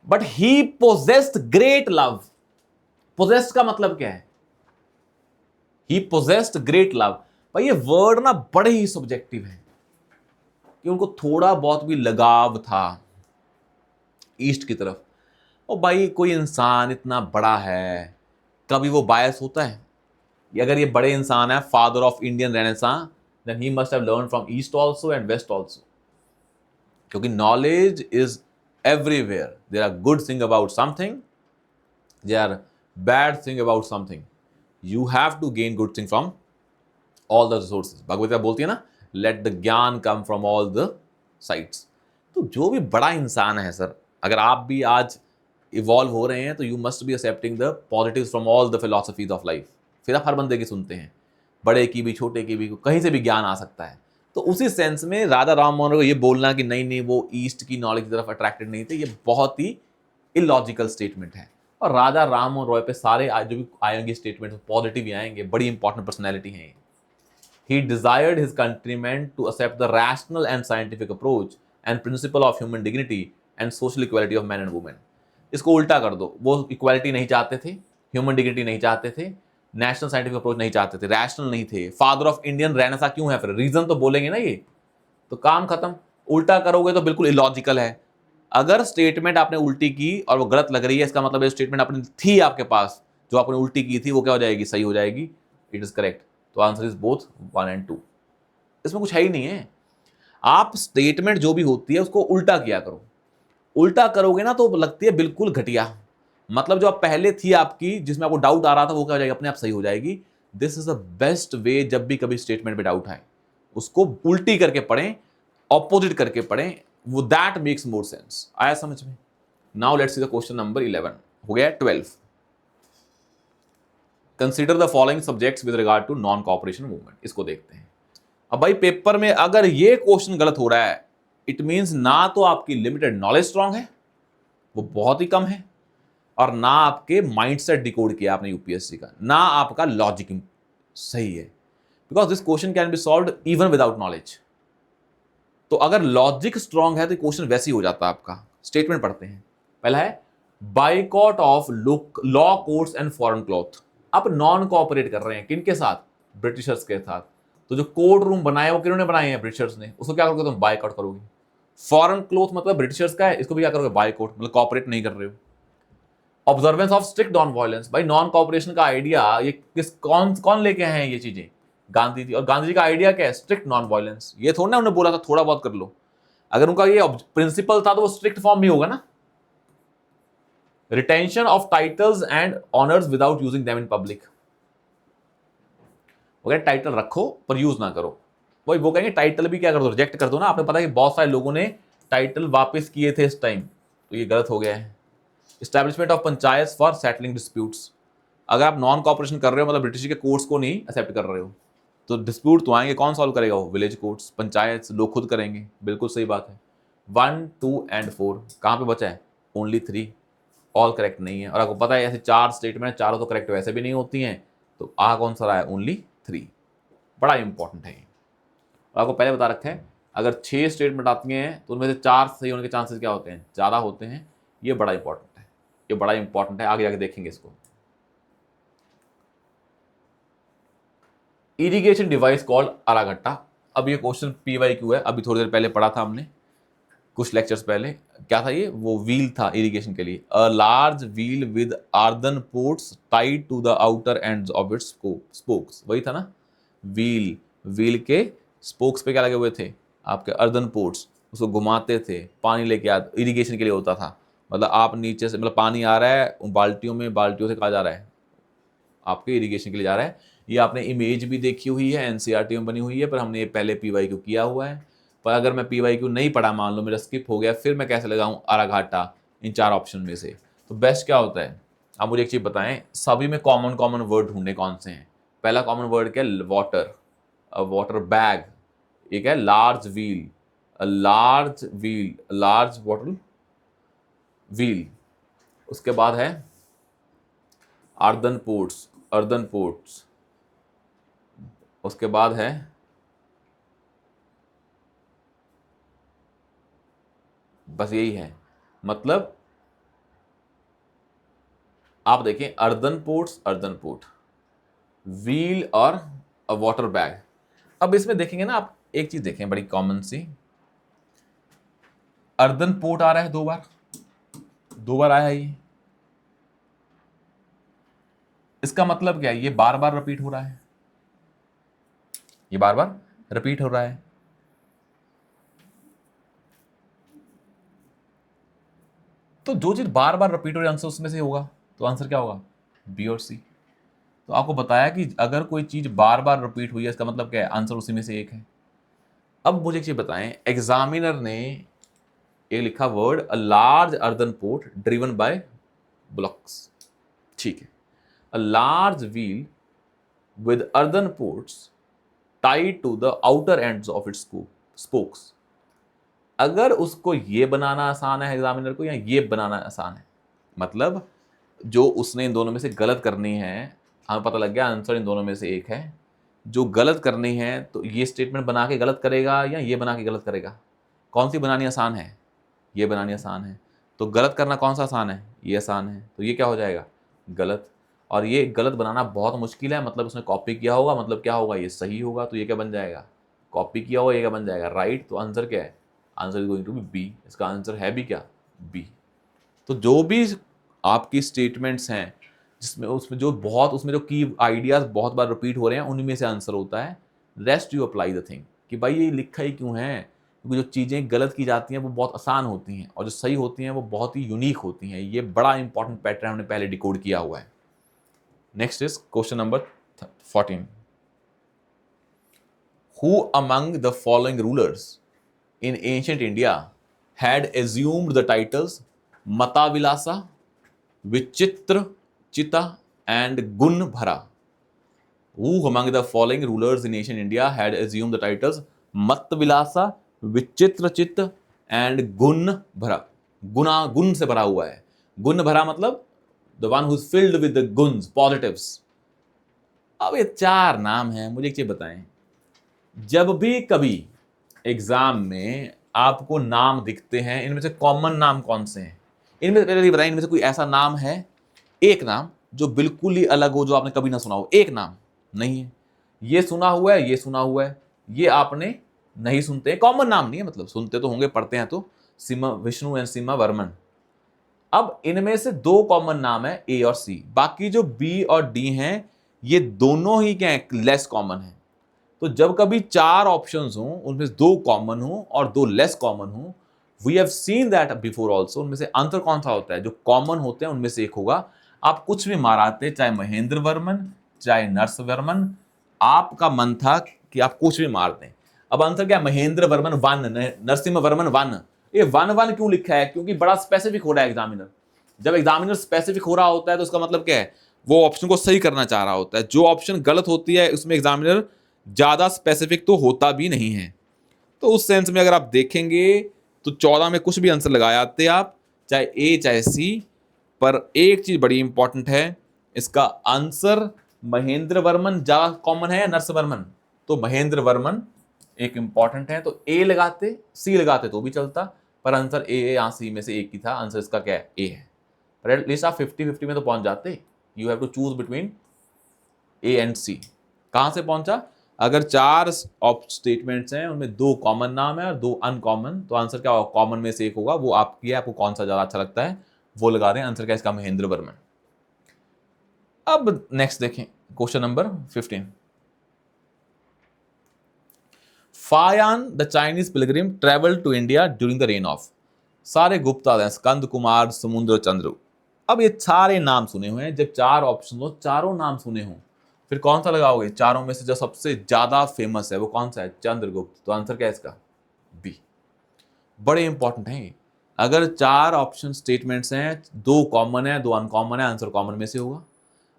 But he possessed great love. Possessed का मतलब क्या है? He possessed great love. भाई ये वर्ड ना बड़े ही सब्जेक्टिव है, कि उनको थोड़ा बहुत भी लगाव था ईस्ट की तरफ। और भाई कोई इंसान इतना बड़ा है, कभी वो बायस होता है? अगर ये बड़े इंसान है, father of Indian Renaissance, then he must have learn from east also and west also, क्योंकि knowledge is everywhere. There are good thing about something, there are bad thing about something, you have to gain good thing from all the resources. Bhagavad Gita बोलती है ना, let the gyan come from all the sides. तो जो भी बड़ा इंसान है सर, अगर आप भी आज इवॉल्व हो रहे हैं, तो you must be accepting the positives from all the philosophies of life. फिर आप हर बंदे की सुनते हैं, बड़े की भी छोटे की भी, कहीं से भी ज्ञान आ सकता है। तो उसी सेंस में राजा राम मोहन को ये बोलना कि नहीं नहीं वो ईस्ट की नॉलेज की तरफ अट्रैक्टेड नहीं थे, ये बहुत ही इलॉजिकल स्टेटमेंट है। और राजा राम मोहन रॉय पे सारे आज जो भी आएंगे स्टेटमेंट पॉजिटिव ही आएंगे, बड़ी इंपॉर्टेंट पर्सनैलिटी हैं। He desired his countrymen to accept the rational and scientific approach and principle of human dignity and social equality of men and women. इसको उल्टा कर दो, वो इक्वालिटी नहीं चाहते थे, ह्यूमन डिग्निटी नहीं चाहते थे, नेशनल साइंटिफिक अप्रोच नहीं चाहते थे, रैशनल नहीं थे। फादर ऑफ इंडियन रेनेसा क्यों है? फिर रीजन तो बोलेंगे ना ये, तो काम खत्म। उल्टा करोगे तो बिल्कुल इलॉजिकल है। अगर स्टेटमेंट आपने उल्टी की और वो गलत लग रही है, इसका मतलब स्टेटमेंट आपने थी आपके पास, जो आपने उल्टी की थी वो क्या हो जाएगी? सही हो जाएगी। It is correct. तो आंसर इज बोथ 1 and 2। इसमें कुछ है ही नहीं है। आप स्टेटमेंट जो भी होती है उसको उल्टा किया करो। उल्टा करोगे ना तो लगती है बिल्कुल घटिया। मतलब जो आप पहले थी आपकी जिसमें आपको डाउट आ रहा था वो क्या हो जाएगी, अपने आप सही हो जाएगी। This is the best way, जब भी कभी स्टेटमेंट पे डाउट आए उसको उल्टी करके पढ़ें, ऑपोजिट करके पढ़ें, वो दैट मेक्स मोर सेंस। आया समझ में? Now let's see the question number 11, हो गया 12। Consider the following subjects with regard to non cooperation movement. इसको देखते हैं। अब भाई पेपर में अगर ये क्वेश्चन गलत हो रहा है, इट मींस ना तो आपकी लिमिटेड नॉलेज स्ट्रांग है, वो बहुत ही कम है, और ना आपके माइंडसेट डिकोड किया आपने यूपीएससी का, ना आपका लॉजिक सही है। Because this question can be solved even without knowledge. तो अगर लॉजिक स्ट्रांग है तो क्वेश्चन वैसे ही हो जाता है आपका। स्टेटमेंट पढ़ते हैं। पहला है boycott of law courts and foreign cloth. आप नॉन कोऑपरेट कर रहे हैं किनके साथ? ब्रिटिशर्स के साथ। तो जो कोर्ट रूम बनाए वो किन्होंने बनाए हैं? ब्रिटिशर्स ने। उसको क्या करोगे तुम? बाइकआउट करोगे। फॉरेन क्लॉथ मतलब ब्रिटिशर्स का है, इसको भी क्या करोगे? बाइकआउट, मतलब कोऑपरेट नहीं कर रहे हो। Observance of strict non violence, भाई नॉन कोऑपरेशन का आइडिया ये कौन कौन लेके आए हैं ये चीजें? गांधी जी। और गांधी जी का आइडिया क्या है? Strict non violence. ये थोड़ा ना उन्होंने बोला था थोड़ा बहुत कर लो। अगर उनका ये प्रिंसिपल था तो वो स्ट्रिक्ट फॉर्म में होगा ना। Retention of titles and honours without using them in public. Title रखो पर यूज ना करो। वही वो कहेंगे टाइटल भी क्या कर दो? रिजेक्ट कर दो ना। आपने पता है कि बहुत सारे लोगों ने टाइटल वापस किए थे इस टाइम, तो ये गलत हो गया है। Establishment of panchayat for settling disputes. अगर आप नॉन कॉपरेशन कर रहे हो, मतलब ब्रिटिश के कोर्ट्स को नहीं एक्सेप्ट कर रहे हो, तो डिस्प्यूट तो आएंगे। कौन सॉल्व करेगा? वो विलेज कोर्ट्स, पंचायत, लोग खुद करेंगे। बिल्कुल सही बात है। 1, 2 एंड 4 कहाँ पे बचा है? ओनली 3। ऑल करेक्ट नहीं है। और आपको पता है ऐसे 4 स्टेटमेंट, चारों तो करेक्ट वैसे भी नहीं होती हैं, तो आ कौन सा रहा है? ओनली 3। बड़ा इंपॉर्टेंट है। और आपको पहले बता रखा है अगर 6 स्टेटमेंट आती हैं तो उनमें से 4 सही होने के चांसेस क्या होते हैं? ज़्यादा होते हैं। ये बड़ा इंपॉर्टेंट है, ये बड़ा इंपॉर्टेंट है। आगे आगे देखेंगे इसको। Irrigation device called araghatta. अब ये क्वेश्चन PYQ है, अभी थोड़ी देर पहले पढ़ा था हमने कुछ लेक्चर्स पहले। क्या था ये? वो व्हील था इरिगेशन के लिए। A large wheel with earthen pots tied to the outer ends of its spokes. वही था ना व्हील। व्हील के स्पोक्स पे क्या लगे हुए थे? आपके अर्दन पोर्ट्स। उसको घुमाते थे, पानी लेके आते, इरिगेशन के लिए होता था। मतलब आप नीचे से, मतलब पानी आ रहा है उन बाल्टियों में, बाल्टियों से कहा जा रहा है आपके इरिगेशन के लिए जा रहा है। ये आपने इमेज भी देखी हुई है, एनसीईआरटी में बनी हुई है, पर हमने ये पहले PYQ किया हुआ है। पर अगर मैं PYQ नहीं पढ़ा, मान लो मेरा स्किप हो गया, फिर मैं कैसे लगाऊं अराघाटा इन 4 ऑप्शन में से? तो बेस्ट क्या होता है? आप मुझे एक चीज़ बताएं, सभी में कॉमन कॉमन वर्ड ढूंढने कौन से हैं? पहला कॉमन वर्ड क्या है? वाटर। Water bag. एक है large wheel, large wheel, large water wheel. उसके बाद है अर्दन पोर्ट्स, अर्दन पोर्ट्स। उसके बाद है बस यही है। मतलब आप देखें earthen ports, earthen port, wheel और वाटर बैग। अब इसमें देखेंगे ना आप, एक चीज देखें बड़ी कॉमन सी। अर्दन पोर्ट आ रहा है 2 बार, 2 बार आया है ये। इसका मतलब क्या है? ये बार बार रिपीट हो रहा है, ये बार बार रिपीट हो रहा है। तो जो चीज बार बार रिपीट हो रही है आंसर उसमें से होगा, तो आंसर क्या होगा? बी और सी। तो आपको बताया कि अगर कोई चीज बार बार रिपीट हुई है इसका मतलब क्या है? आंसर उसी में से एक है। अब मुझे एक चीज बताएं, एग्जामिनर ने ये लिखा word a large earthen pot driven by bullocks. ठीक है, a large wheel with earthen pots tied to the outer ends of its spokes. अगर उसको ये बनाना आसान है एग्जामिनर को, या ये बनाना आसान है, मतलब जो उसने इन दोनों में से गलत करनी है, हमें पता लग गया आंसर इन दोनों में से एक है। जो गलत करनी है तो ये स्टेटमेंट बना के गलत करेगा या ये बना के गलत करेगा? कौन सी बनानी आसान है? ये बनानी आसान है। तो गलत करना कौन सा आसान है? ये आसान है। तो ये क्या हो जाएगा? गलत। और ये गलत बनाना बहुत मुश्किल है, मतलब उसने कॉपी किया होगा, मतलब क्या होगा? ये सही होगा। तो ये क्या बन जाएगा? कॉपी किया होगा, ये क्या बन जाएगा? राइट। तो आंसर क्या है? Answer is going to be B. इसका आंसर है भी क्या? बी। तो जो भी आपकी स्टेटमेंट्स हैं जिसमें उसमें जो बहुत उसमें जो की आइडियाज बहुत बार रिपीट हो रहे हैं, उन्हीं में से आंसर होता है। Rest you apply the thing कि भाई ये लिखा ही क्यों है, क्योंकि जो चीज़ें गलत की जाती हैं वो बहुत आसान होती हैं और जो सही होती हैं वो बहुत ही यूनिक होती हैं। ये बड़ा इंपॉर्टेंट पैटर्न हमने पहले डिकोड किया हुआ है। Next is question number 14। Who among the following rulers in ancient India had assumed the titles Matavilasa, Vichitra Chita, and Gunbhara? Who among the following rulers in ancient India had assumed the titles Matvilasa, Vichitrachit and Gunbhara? गुना गुण से भरा हुआ है। गुण भरा मतलब the one who is filled with the gunas, positives. अब ये चार नाम हैं, मुझे एक चीज बताएं, जब भी कभी एग्जाम में आपको नाम दिखते हैं, इनमें से कॉमन नाम कौन से हैं? इनमें से पहले बताएं, इनमें से कोई ऐसा नाम है, एक नाम जो बिल्कुल ही अलग हो, जो आपने कभी ना सुना हो? एक नाम नहीं है। ये सुना हुआ है, ये सुना हुआ है, ये आपने नहीं सुनते, कॉमन नाम नहीं है, मतलब सुनते तो होंगे, पढ़ते हैं तो, सीमा विष्णु एंड सीमा वर्मन। अब इनमें से दो कॉमन नाम है, ए और सी, बाकी जो बी और डी हैं ये दोनों ही क्या है, लेस कॉमन है। तो जब कभी चार ऑप्शंस हों, उनमें से दो कॉमन हो और दो लेस कॉमन हो, we have seen that before also, उनमें से अंतर कौन सा होता है? जो कॉमन होते हैं उनमें से एक होगा। आप कुछ भी माराते, चाहे महेंद्र वर्मन चाहे नरस वर्मन, आपका मन था कि आप कुछ भी मार दें। अब आंसर क्या है? महेंद्र वर्मन 1, नरसिम्हा वर्मन 1। ये 1 क्यों लिखा है? क्योंकि बड़ा स्पेसिफिक हो रहा है एग्जामिनर। जब एग्जामिनर स्पेसिफिक हो रहा होता है तो उसका मतलब क्या है? वो ऑप्शन को सही करना चाह रहा होता है। जो ऑप्शन गलत होती है उसमें एग्जामिनर ज्यादा स्पेसिफिक तो होता भी नहीं है। तो उस सेंस में अगर आप देखेंगे तो 14 में कुछ भी आंसर लगाए आते आप, चाहे ए चाहे सी, पर एक चीज बड़ी इंपॉर्टेंट है, इसका आंसर महेंद्र वर्मन ज्यादा कॉमन है या नरस वर्मन? तो महेंद्र वर्मन एक इंपॉर्टेंट है, तो ए लगाते, सी लगाते तो भी चलता, पर आंसर ए या सी में से एक ही था। आंसर इसका क्या है? ए है। पर एटलीस्ट आप 50-50 में तो पहुंच जाते। You have to choose between A and C. कहां से पहुंचा? अगर चार स्टेटमेंट्स हैं, उनमें दो कॉमन नाम है और दो अनकॉमन, तो आंसर क्या होगा? कॉमन में से एक होगा, वो आपकी है, आपको कौन सा ज्यादा अच्छा लगता है वो लगा दें। आंसर क्या इसका? महेंद्र वर्मन। अब नेक्स्ट देखें question number 15। Fahien the Chinese pilgrim travel to India during the reign of. सारे गुप्ता हैं, स्कंद कुमार, समुद्र चंद्र। अब ये सारे नाम सुने हुए हैं। जब चार ऑप्शन हो, चारों नाम सुने हों, फिर कौन सा लगाओगे? चारों में से जो सबसे ज्यादा फेमस है वो कौन सा है? चंद्रगुप्त। तो आंसर क्या है इसका? बी। बड़े इंपॉर्टेंट हैं। अगर चार ऑप्शन स्टेटमेंट्स हैं, दो कॉमन है दो अनकॉमन है, आंसर कॉमन में से होगा।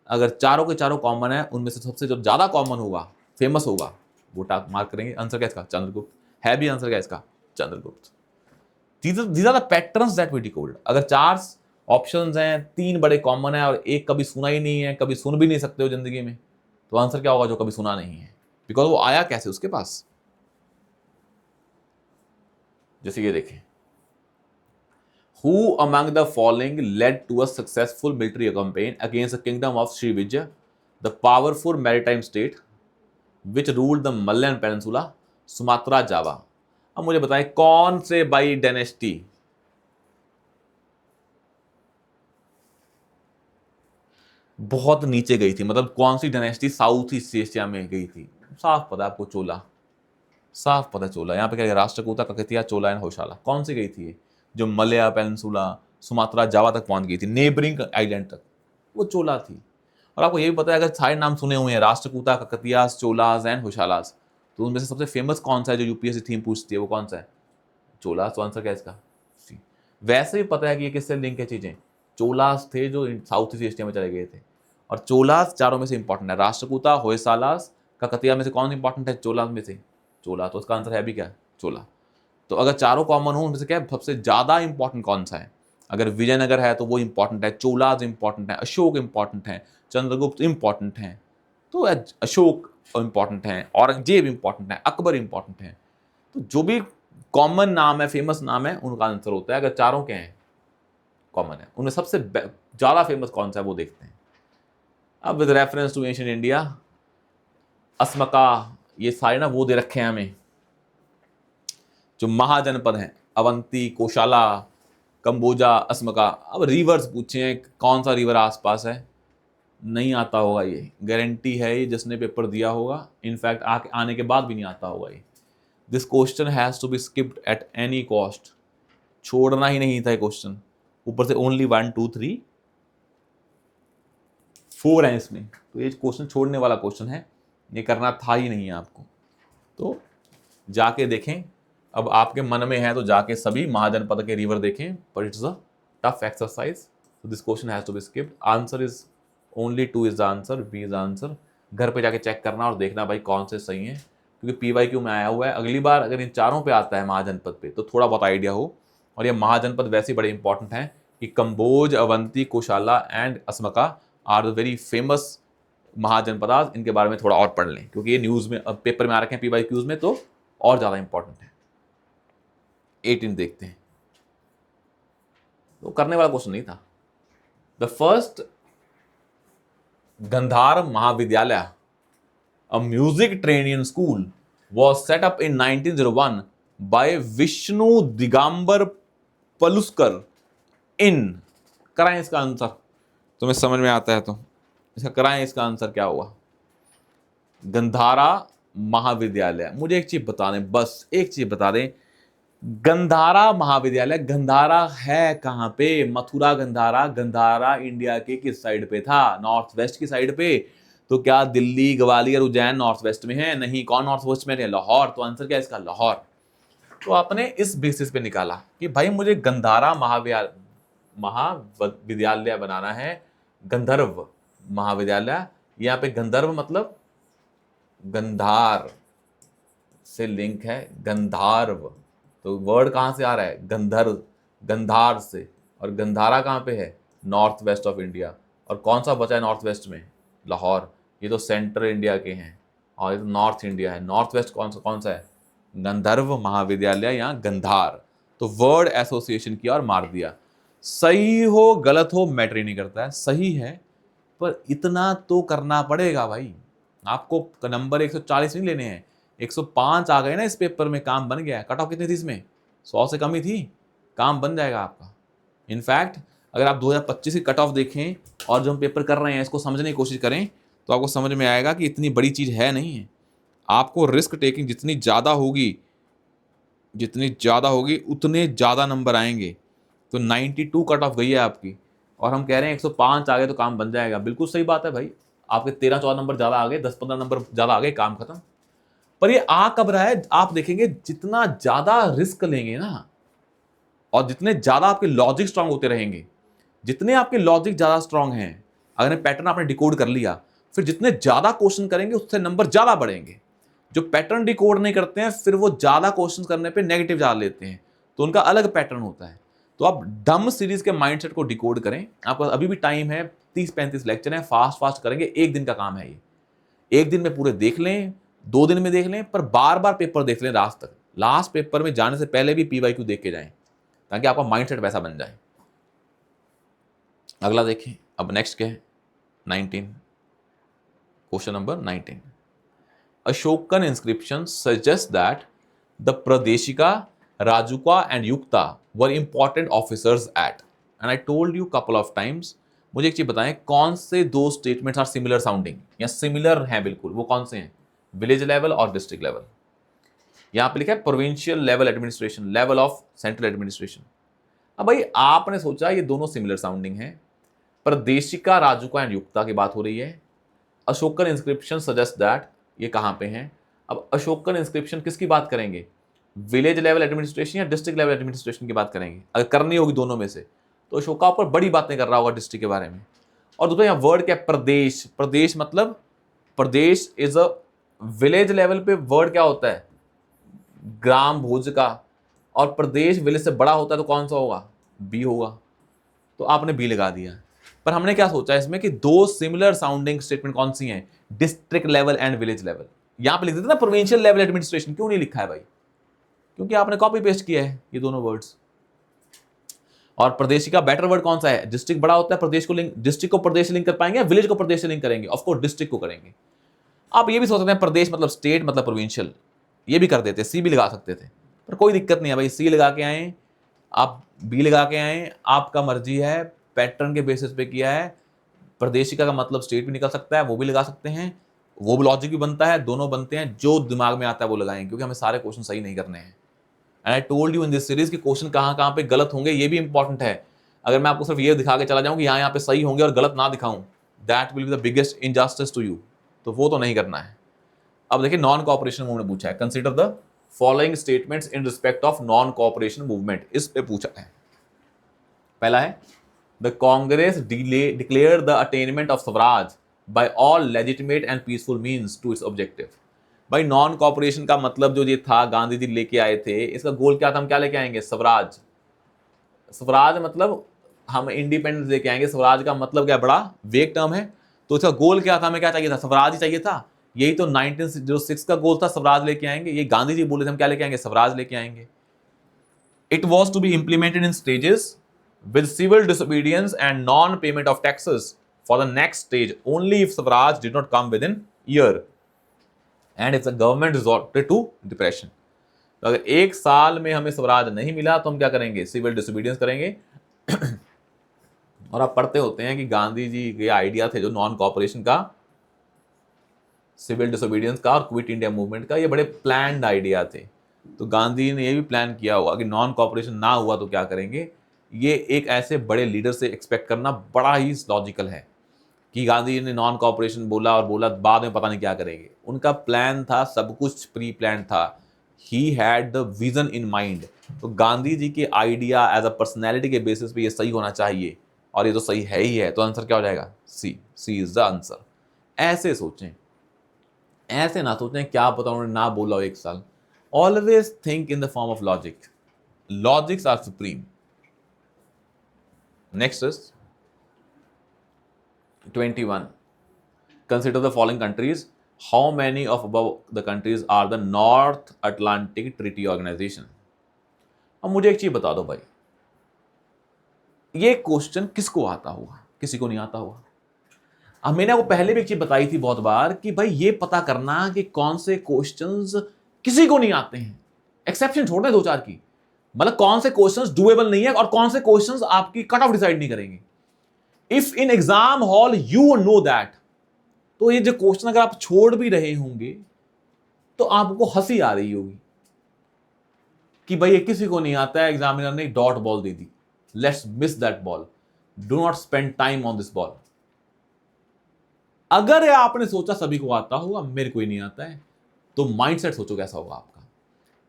अगर चारों के चारों कॉमन है, उनमें से सबसे जो ज्यादा कॉमन होगा, फेमस होगा, वो टाक मार्क करेंगे। आंसर क्या इसका? चंद्रगुप्त है भी। आंसर क्या इसका? Chandragupta. these are the patterns that we decode। अगर चार ऑप्शंस हैं, तीन बड़े कॉमन है और एक कभी सुना ही नहीं है, कभी सुन भी नहीं सकते हो जिंदगी में, तो आंसर क्या होगा? जो कभी सुना नहीं है। बिकॉज वो आया कैसे उसके पास? जैसे ये देखें, Who among the following led to a successful military campaign against the kingdom of Srivijaya, the powerful maritime state which ruled the Malayan Peninsula, Sumatra, Java? अब मुझे बताएं कौन से बाई डायनेस्टी बहुत नीचे गई थी? मतलब कौन सी डायनेस्टी साउथ ईस्ट एशिया में गई थी? साफ पता है आपको, चोला। साफ पता चोला। यहाँ पे क्या? राष्ट्रकूटा, ककतिया, चोला एंड होशाला। कौन सी गई थी? जो मलया पेनिनसुला, सुमात्रा, जावा तक पहुंच गई थी, नेबरिंग आइलैंड तक, वो चोला थी। और आपको ये भी पता है, अगर सारे नाम सुने हुए हैं, राष्ट्रकूटा, ककतियास, चोलास एंड होशालास, तो उनमें से सबसे फेमस कौन सा है जो यूपीएससी थीम पूछती है, वो कौन सा है? चोलास। तो आंसर क्या है इसका? सी। वैसे भी पता है कि ये किससे लिंक है चीजें। चोलास थे जो साउथ ईस्ट एशिया में चले गए थे, और चोलास चारों में से इंपॉर्टेंट है। राष्ट्रकूटा, होयसालास, ककतिया में से कौन इंपॉर्टेंट है? चोलास में से चोला। तो उसका आंसर है भी क्या? चोला। तो अगर चारों कॉमन हो, उनमें से क्या सबसे ज्यादा इंपॉर्टेंट कौन सा है? अगर विजयनगर है तो वो इंपॉर्टेंट है, चोलाज इंपॉर्टेंट है, अशोक इंपॉर्टेंट है, चंद्रगुप्त इंपॉर्टेंट है, तो अशोक इंपॉर्टेंट है, औरंगजेब इंपॉर्टेंट है, अकबर इंपॉर्टेंट है। तो जो भी कॉमन नाम है, फेमस नाम है, उनका आंसर होता है। अगर चारों के हैं कॉमन है, उनमें सबसे ज्यादा फेमस कौन सा है वो देखते हैं। अब with reference to ancient India, Asmaka, ये सारे ना वो दे रखे हैं हमें, जो महाजनपद हैं, अवंती, कोशाला, कंबोजा, अस्मका। अब रिवर्स पूछे हैं, कौन सा रिवर आसपास है? नहीं आता होगा, ये गारंटी है। ये जिसने पेपर दिया होगा, इनफैक्ट आने के बाद भी नहीं आता होगा ये। This question has to be skipped at any cost. छोड़ना ही नहीं था ये क्वेश्चन। ऊपर से ओनली 1 2 3 4 है इसमें, तो ये क्वेश्चन छोड़ने वाला क्वेश्चन है, ये करना था ही नहीं है आपको। तो जाके देखें, अब आपके मन में है तो जाके सभी महाजनपद के रिवर देखें, पर it's a tough exercise, so this question has to be skipped. Answer is only 2 is the answer, B is the answer. घर पे जाके चेक करना और देखना भाई कौन से सही हैं, क्योंकि PYQ में आया हुआ है। अगली बार अगर इन चारों पे आता है महाजनपद पे तो थोड़ा बहुत आइडिया हो। और ये महाजनपद वैसे ही बड़े इंपॉर्टेंट हैं कि Kamboja, Avanti, Kushala and Asmaka are the very famous mahajanapadas. इनके बारे में थोड़ा और पढ़ लें, क्योंकि ये न्यूज़ में अब पेपर में आ रखे हैं PYQs में, तो और ज़्यादा इंपॉर्टेंट है। 18 देखते हैं, तो करने वाला क्वेश्चन नहीं था। The first Gandhar Mahavidyalaya, a music training school, was set up in 1901 by Vishnu Digambar Paluskar in, कराएं इसका आंसर, तुम्हें समझ में आता है तो इसका कराएं, इसका आंसर क्या हुआ? गंधारा महाविद्यालय। मुझे एक चीज बता दें, बस एक चीज बता दें, गंधारा महाविद्यालय, गंधारा है कहां पे? मथुरा गंधारा। गंधारा इंडिया के किस साइड पे था? नॉर्थ वेस्ट की साइड पे। तो क्या दिल्ली, ग्वालियर, उज्जैन नॉर्थ वेस्ट में है? नहीं। कौन नॉर्थ वेस्ट में है? लाहौर। तो आंसर क्या है इसका? लाहौर। तो आपने इस बेसिस पे निकाला कि भाई मुझे गंधारा महाविद्यालय बनाना है, गंधर्व महाविद्यालय। यहाँ पे गंधर्व मतलब गंधार से लिंक है, गंधार्व। तो वर्ड कहाँ से आ रहा है? गंधर्व, गंधार से। और गंधारा कहाँ पे है? North west of India. और कौन सा बचा है नॉर्थ वेस्ट में? लाहौर। ये तो सेंट्रल इंडिया के हैं और ये तो नॉर्थ इंडिया है। नॉर्थ वेस्ट कौन सा है? गंधर्व महाविद्यालय या गंधार। तो वर्ड एसोसिएशन किया और मार दिया। सही हो गलत हो मैटर ही नहीं करता है, सही है, पर इतना तो करना पड़ेगा भाई। आपको नंबर 140 नहीं लेने हैं, 105 आ गए ना इस पेपर में, काम बन गया है। कट ऑफ कितनी थी इसमें? 100 से कम ही थी, काम बन जाएगा आपका। इनफैक्ट अगर आप 2025 की कट ऑफ देखें और जो हम पेपर कर रहे हैं इसको समझने की कोशिश करें तो आपको समझ में आएगा कि इतनी बड़ी चीज़ है नहीं है। आपको रिस्क टेकिंग जितनी ज़्यादा होगी उतने ज़्यादा नंबर आएंगे। तो 92 कट ऑफ गई है आपकी और हम कह रहे हैं 105 आ गए तो काम बन जाएगा। बिल्कुल सही बात है भाई, आपके 13-14 नंबर ज़्यादा आ गए, 10-15 नंबर ज़्यादा आ गए, काम खत्म। पर ये आ कब रहा है? आप देखेंगे जितना ज़्यादा रिस्क लेंगे ना और जितने ज़्यादा आपके लॉजिक स्ट्रांग होते रहेंगे, जितने आपके लॉजिक ज़्यादा स्ट्रांग हैं, अगर पैटर्न आपने डिकोड कर लिया, फिर जितने ज़्यादा क्वेश्चन करेंगे उससे नंबर ज़्यादा बढ़ेंगे। जो पैटर्न डिकोड नहीं करते हैं फिर वो ज़्यादा क्वेश्चन करने पे नेगेटिव ज़्यादा लेते हैं, तो उनका अलग पैटर्न होता है। तो आप डम सीरीज के माइंडसेट को डिकोड करें। आपका अभी भी टाइम है, 30-35 लेक्चर हैं, फास्ट करेंगे, एक दिन का काम है ये। एक दिन में पूरे देख लें, 2 दिन में देख लें, पर बार बार पेपर देख लें लास्ट तक। लास्ट पेपर में जाने से पहले भी PYQ देख के जाएं ताकि आपका माइंडसेट वैसा बन जाए। अगला देखें, अब नेक्स्ट क्या है? 19, question number 19। Ashokan inscription suggest that the Pradeshika, Rajuka and Yukta were important officers at, and I told you couple of times. मुझे एक चीज बताएं, कौन से दो स्टेटमेंट्स आर सिमिलर साउंडिंग या सिमिलर हैं बिल्कुल, वो कौन से हैं? विलेज लेवल और डिस्ट्रिक्ट लेवल। यहां पे लिखा है provincial level administration, level of central administration. अब भाई आपने सोचा ये दोनों सिमिलर साउंडिंग है, प्रदेशिका, राजुका एंड युक्ता की बात हो रही है। अशोकन इंस्क्रिप्शन सजेस्ट दैट, ये कहां पे हैं? अब अशोकन इंस्क्रिप्शन किसकी बात करेंगे? विलेज लेवल एडमिनिस्ट्रेशन या डिस्ट्रिक्ट लेवल एडमिनिस्ट्रेशन की बात करेंगे? अगर करनी होगी दोनों में से तो अशोका ऊपर बड़ी बातें कर रहा होगा डिस्ट्रिक्ट के बारे में। और दूसरा यहाँ वर्ड क्या है? प्रदेश। प्रदेश मतलब प्रदेश इज अ विलेज लेवल पे वर्ड क्या होता है? ग्राम भोज का। और प्रदेश विलेज से बड़ा होता है तो कौन सा होगा? बी होगा। तो आपने बी लगा दिया। पर हमने क्या सोचा इसमें कि दो सिमिलर साउंडिंग स्टेटमेंट कौन सी हैं? District level and village level. यहां पे लिख देते ना प्रोविंशियल लेवल एडमिनिस्ट्रेशन, क्यों नहीं लिखा है भाई? क्योंकि आपने कॉपी पेस्ट किया है ये दोनों वर्ड्स। और प्रदेश का बेटर वर्ड कौन सा है? डिस्ट्रिक्ट बड़ा होता है, प्रदेश को लिंक, डिस्ट्रिक्ट को प्रदेश से लिंक कर पाएंगे, विलेज को प्रदेश से लिंक करेंगे? ऑफ कोर्स डिस्ट्रिक्ट को करेंगे। आप ये भी सोच सकते हैं प्रदेश मतलब स्टेट मतलब प्रोविंशियल, ये भी कर देते, सी भी लगा सकते थे, पर कोई दिक्कत नहीं है भाई। सी लगा के आए, आप बी लगा के आए, आपका मर्जी है। पैटर्न के बेसिस पे किया है। प्रदेशिका का मतलब स्टेट भी निकल सकता है, वो भी लगा सकते हैं। वो लॉजिक भी बनता है, दोनों बनते हैं, जो दिमाग में आता है वो लगाएंगे, क्योंकि हमें सारे क्वेश्चन सही नहीं करने हैं। And I told you in this series कि क्वेश्चन कहाँ कहाँ पे गलत होंगे ये भी इंपॉर्टेंट है। अगर मैं आपको सिर्फ ये दिखा के चला जाऊँ कि यहाँ पे सही होंगे और गलत ना दिखाऊं, that will be the biggest injustice to you, तो वो तो नहीं करना है। अब देखिए नॉन कोऑपरेशन मूवमेंट पूछा है, consider the following statements in respect of non cooperation movement, इस पे पूछा है। पहला है the Congress declared the attainment of swaraj by all legitimate and peaceful means to its objective. भाई नॉन कोऑपरेशन का मतलब जो ये था, गांधी जी लेके आए थे, इसका गोल क्या था, हम क्या लेके आएंगे, स्वराज। स्वराज मतलब हम इंडिपेंडेंस लेके आएंगे, स्वराज का मतलब क्या, बड़ा वेग टर्म है। तो इसका गोल क्या था, हमें क्या चाहिए था, स्वराज ही चाहिए था। यही तो 1906 का गोल था, स्वराज लेके आएंगे। ये गांधी जी बोले थे हम क्या लेके आएंगे, स्वराज लेके आएंगे। It was to be implemented in stages with civil disobedience and non-payment of taxes for the next stage only if Swaraj did not come within year and if the government resorted to depression। तो अगर एक साल में हमें स्वराज नहीं मिला तो हम क्या करेंगे, सिविल डिसोबीडियंस करेंगे। और आप पढ़ते होते हैं कि गांधी जी के आइडिया थे जो नॉन कॉपरेशन का, सिविल डिसोबीडियंस का और क्विट इंडिया मूवमेंट का, ये बड़े प्लान्ड आइडिया थे। तो गांधी ने ये भी प्लान किया होगा कि नॉन कॉपरेशन ना हुआ तो क्या करेंगे। ये एक ऐसे बड़े लीडर से एक्सपेक्ट करना बड़ा ही लॉजिकल है कि गांधी जी ने नॉन कॉपरेशन बोला और बोला बाद में पता नहीं क्या करेंगे। उनका प्लान था, सब कुछ प्री प्लान था। He had the vision in mind. तो गांधी जी के आइडिया एज अ पर्सनैलिटी के बेसिस पे ये सही होना चाहिए, और ये तो सही है ही है। तो आंसर क्या हो जाएगा, सी। सी इज द आंसर। ऐसे सोचें, ऐसे ना सोचें क्या पता उन्होंने ना बोला हो एक साल। Always think in the form of logic. Logics are supreme. Next is 21. Consider the following countries. How many of above the countries are the North Atlantic Treaty Organization? अब मुझे एक चीज बता दो भाई, ये क्वेश्चन किसको आता हुआ, किसी को नहीं आता हुआ। अब मैंने आपको पहले भी एक चीज बताई थी बहुत बार कि भाई ये पता करना कि कौन से क्वेश्चंस किसी को नहीं आते हैं, एक्सेप्शन छोड़ दें दो चार की, मतलब कौन से क्वेश्चंस डुएबल नहीं है और कौन से क्वेश्चंस आपकी कट ऑफ डिसाइड नहीं करेंगे। If in exam hall you know that, तो ये जो क्वेश्चन अगर आप छोड़ भी रहे होंगे तो आपको हंसी आ रही होगी कि भाई ये किसी को नहीं आता है, एग्जामिनर ने dot ball they the, let's miss that ball, do not spend time on this ball. अगर आपने सोचा सभी को आता होगा, मेरे को ही नहीं आता है, तो माइंडसेट सोचो कैसा होगा आपका।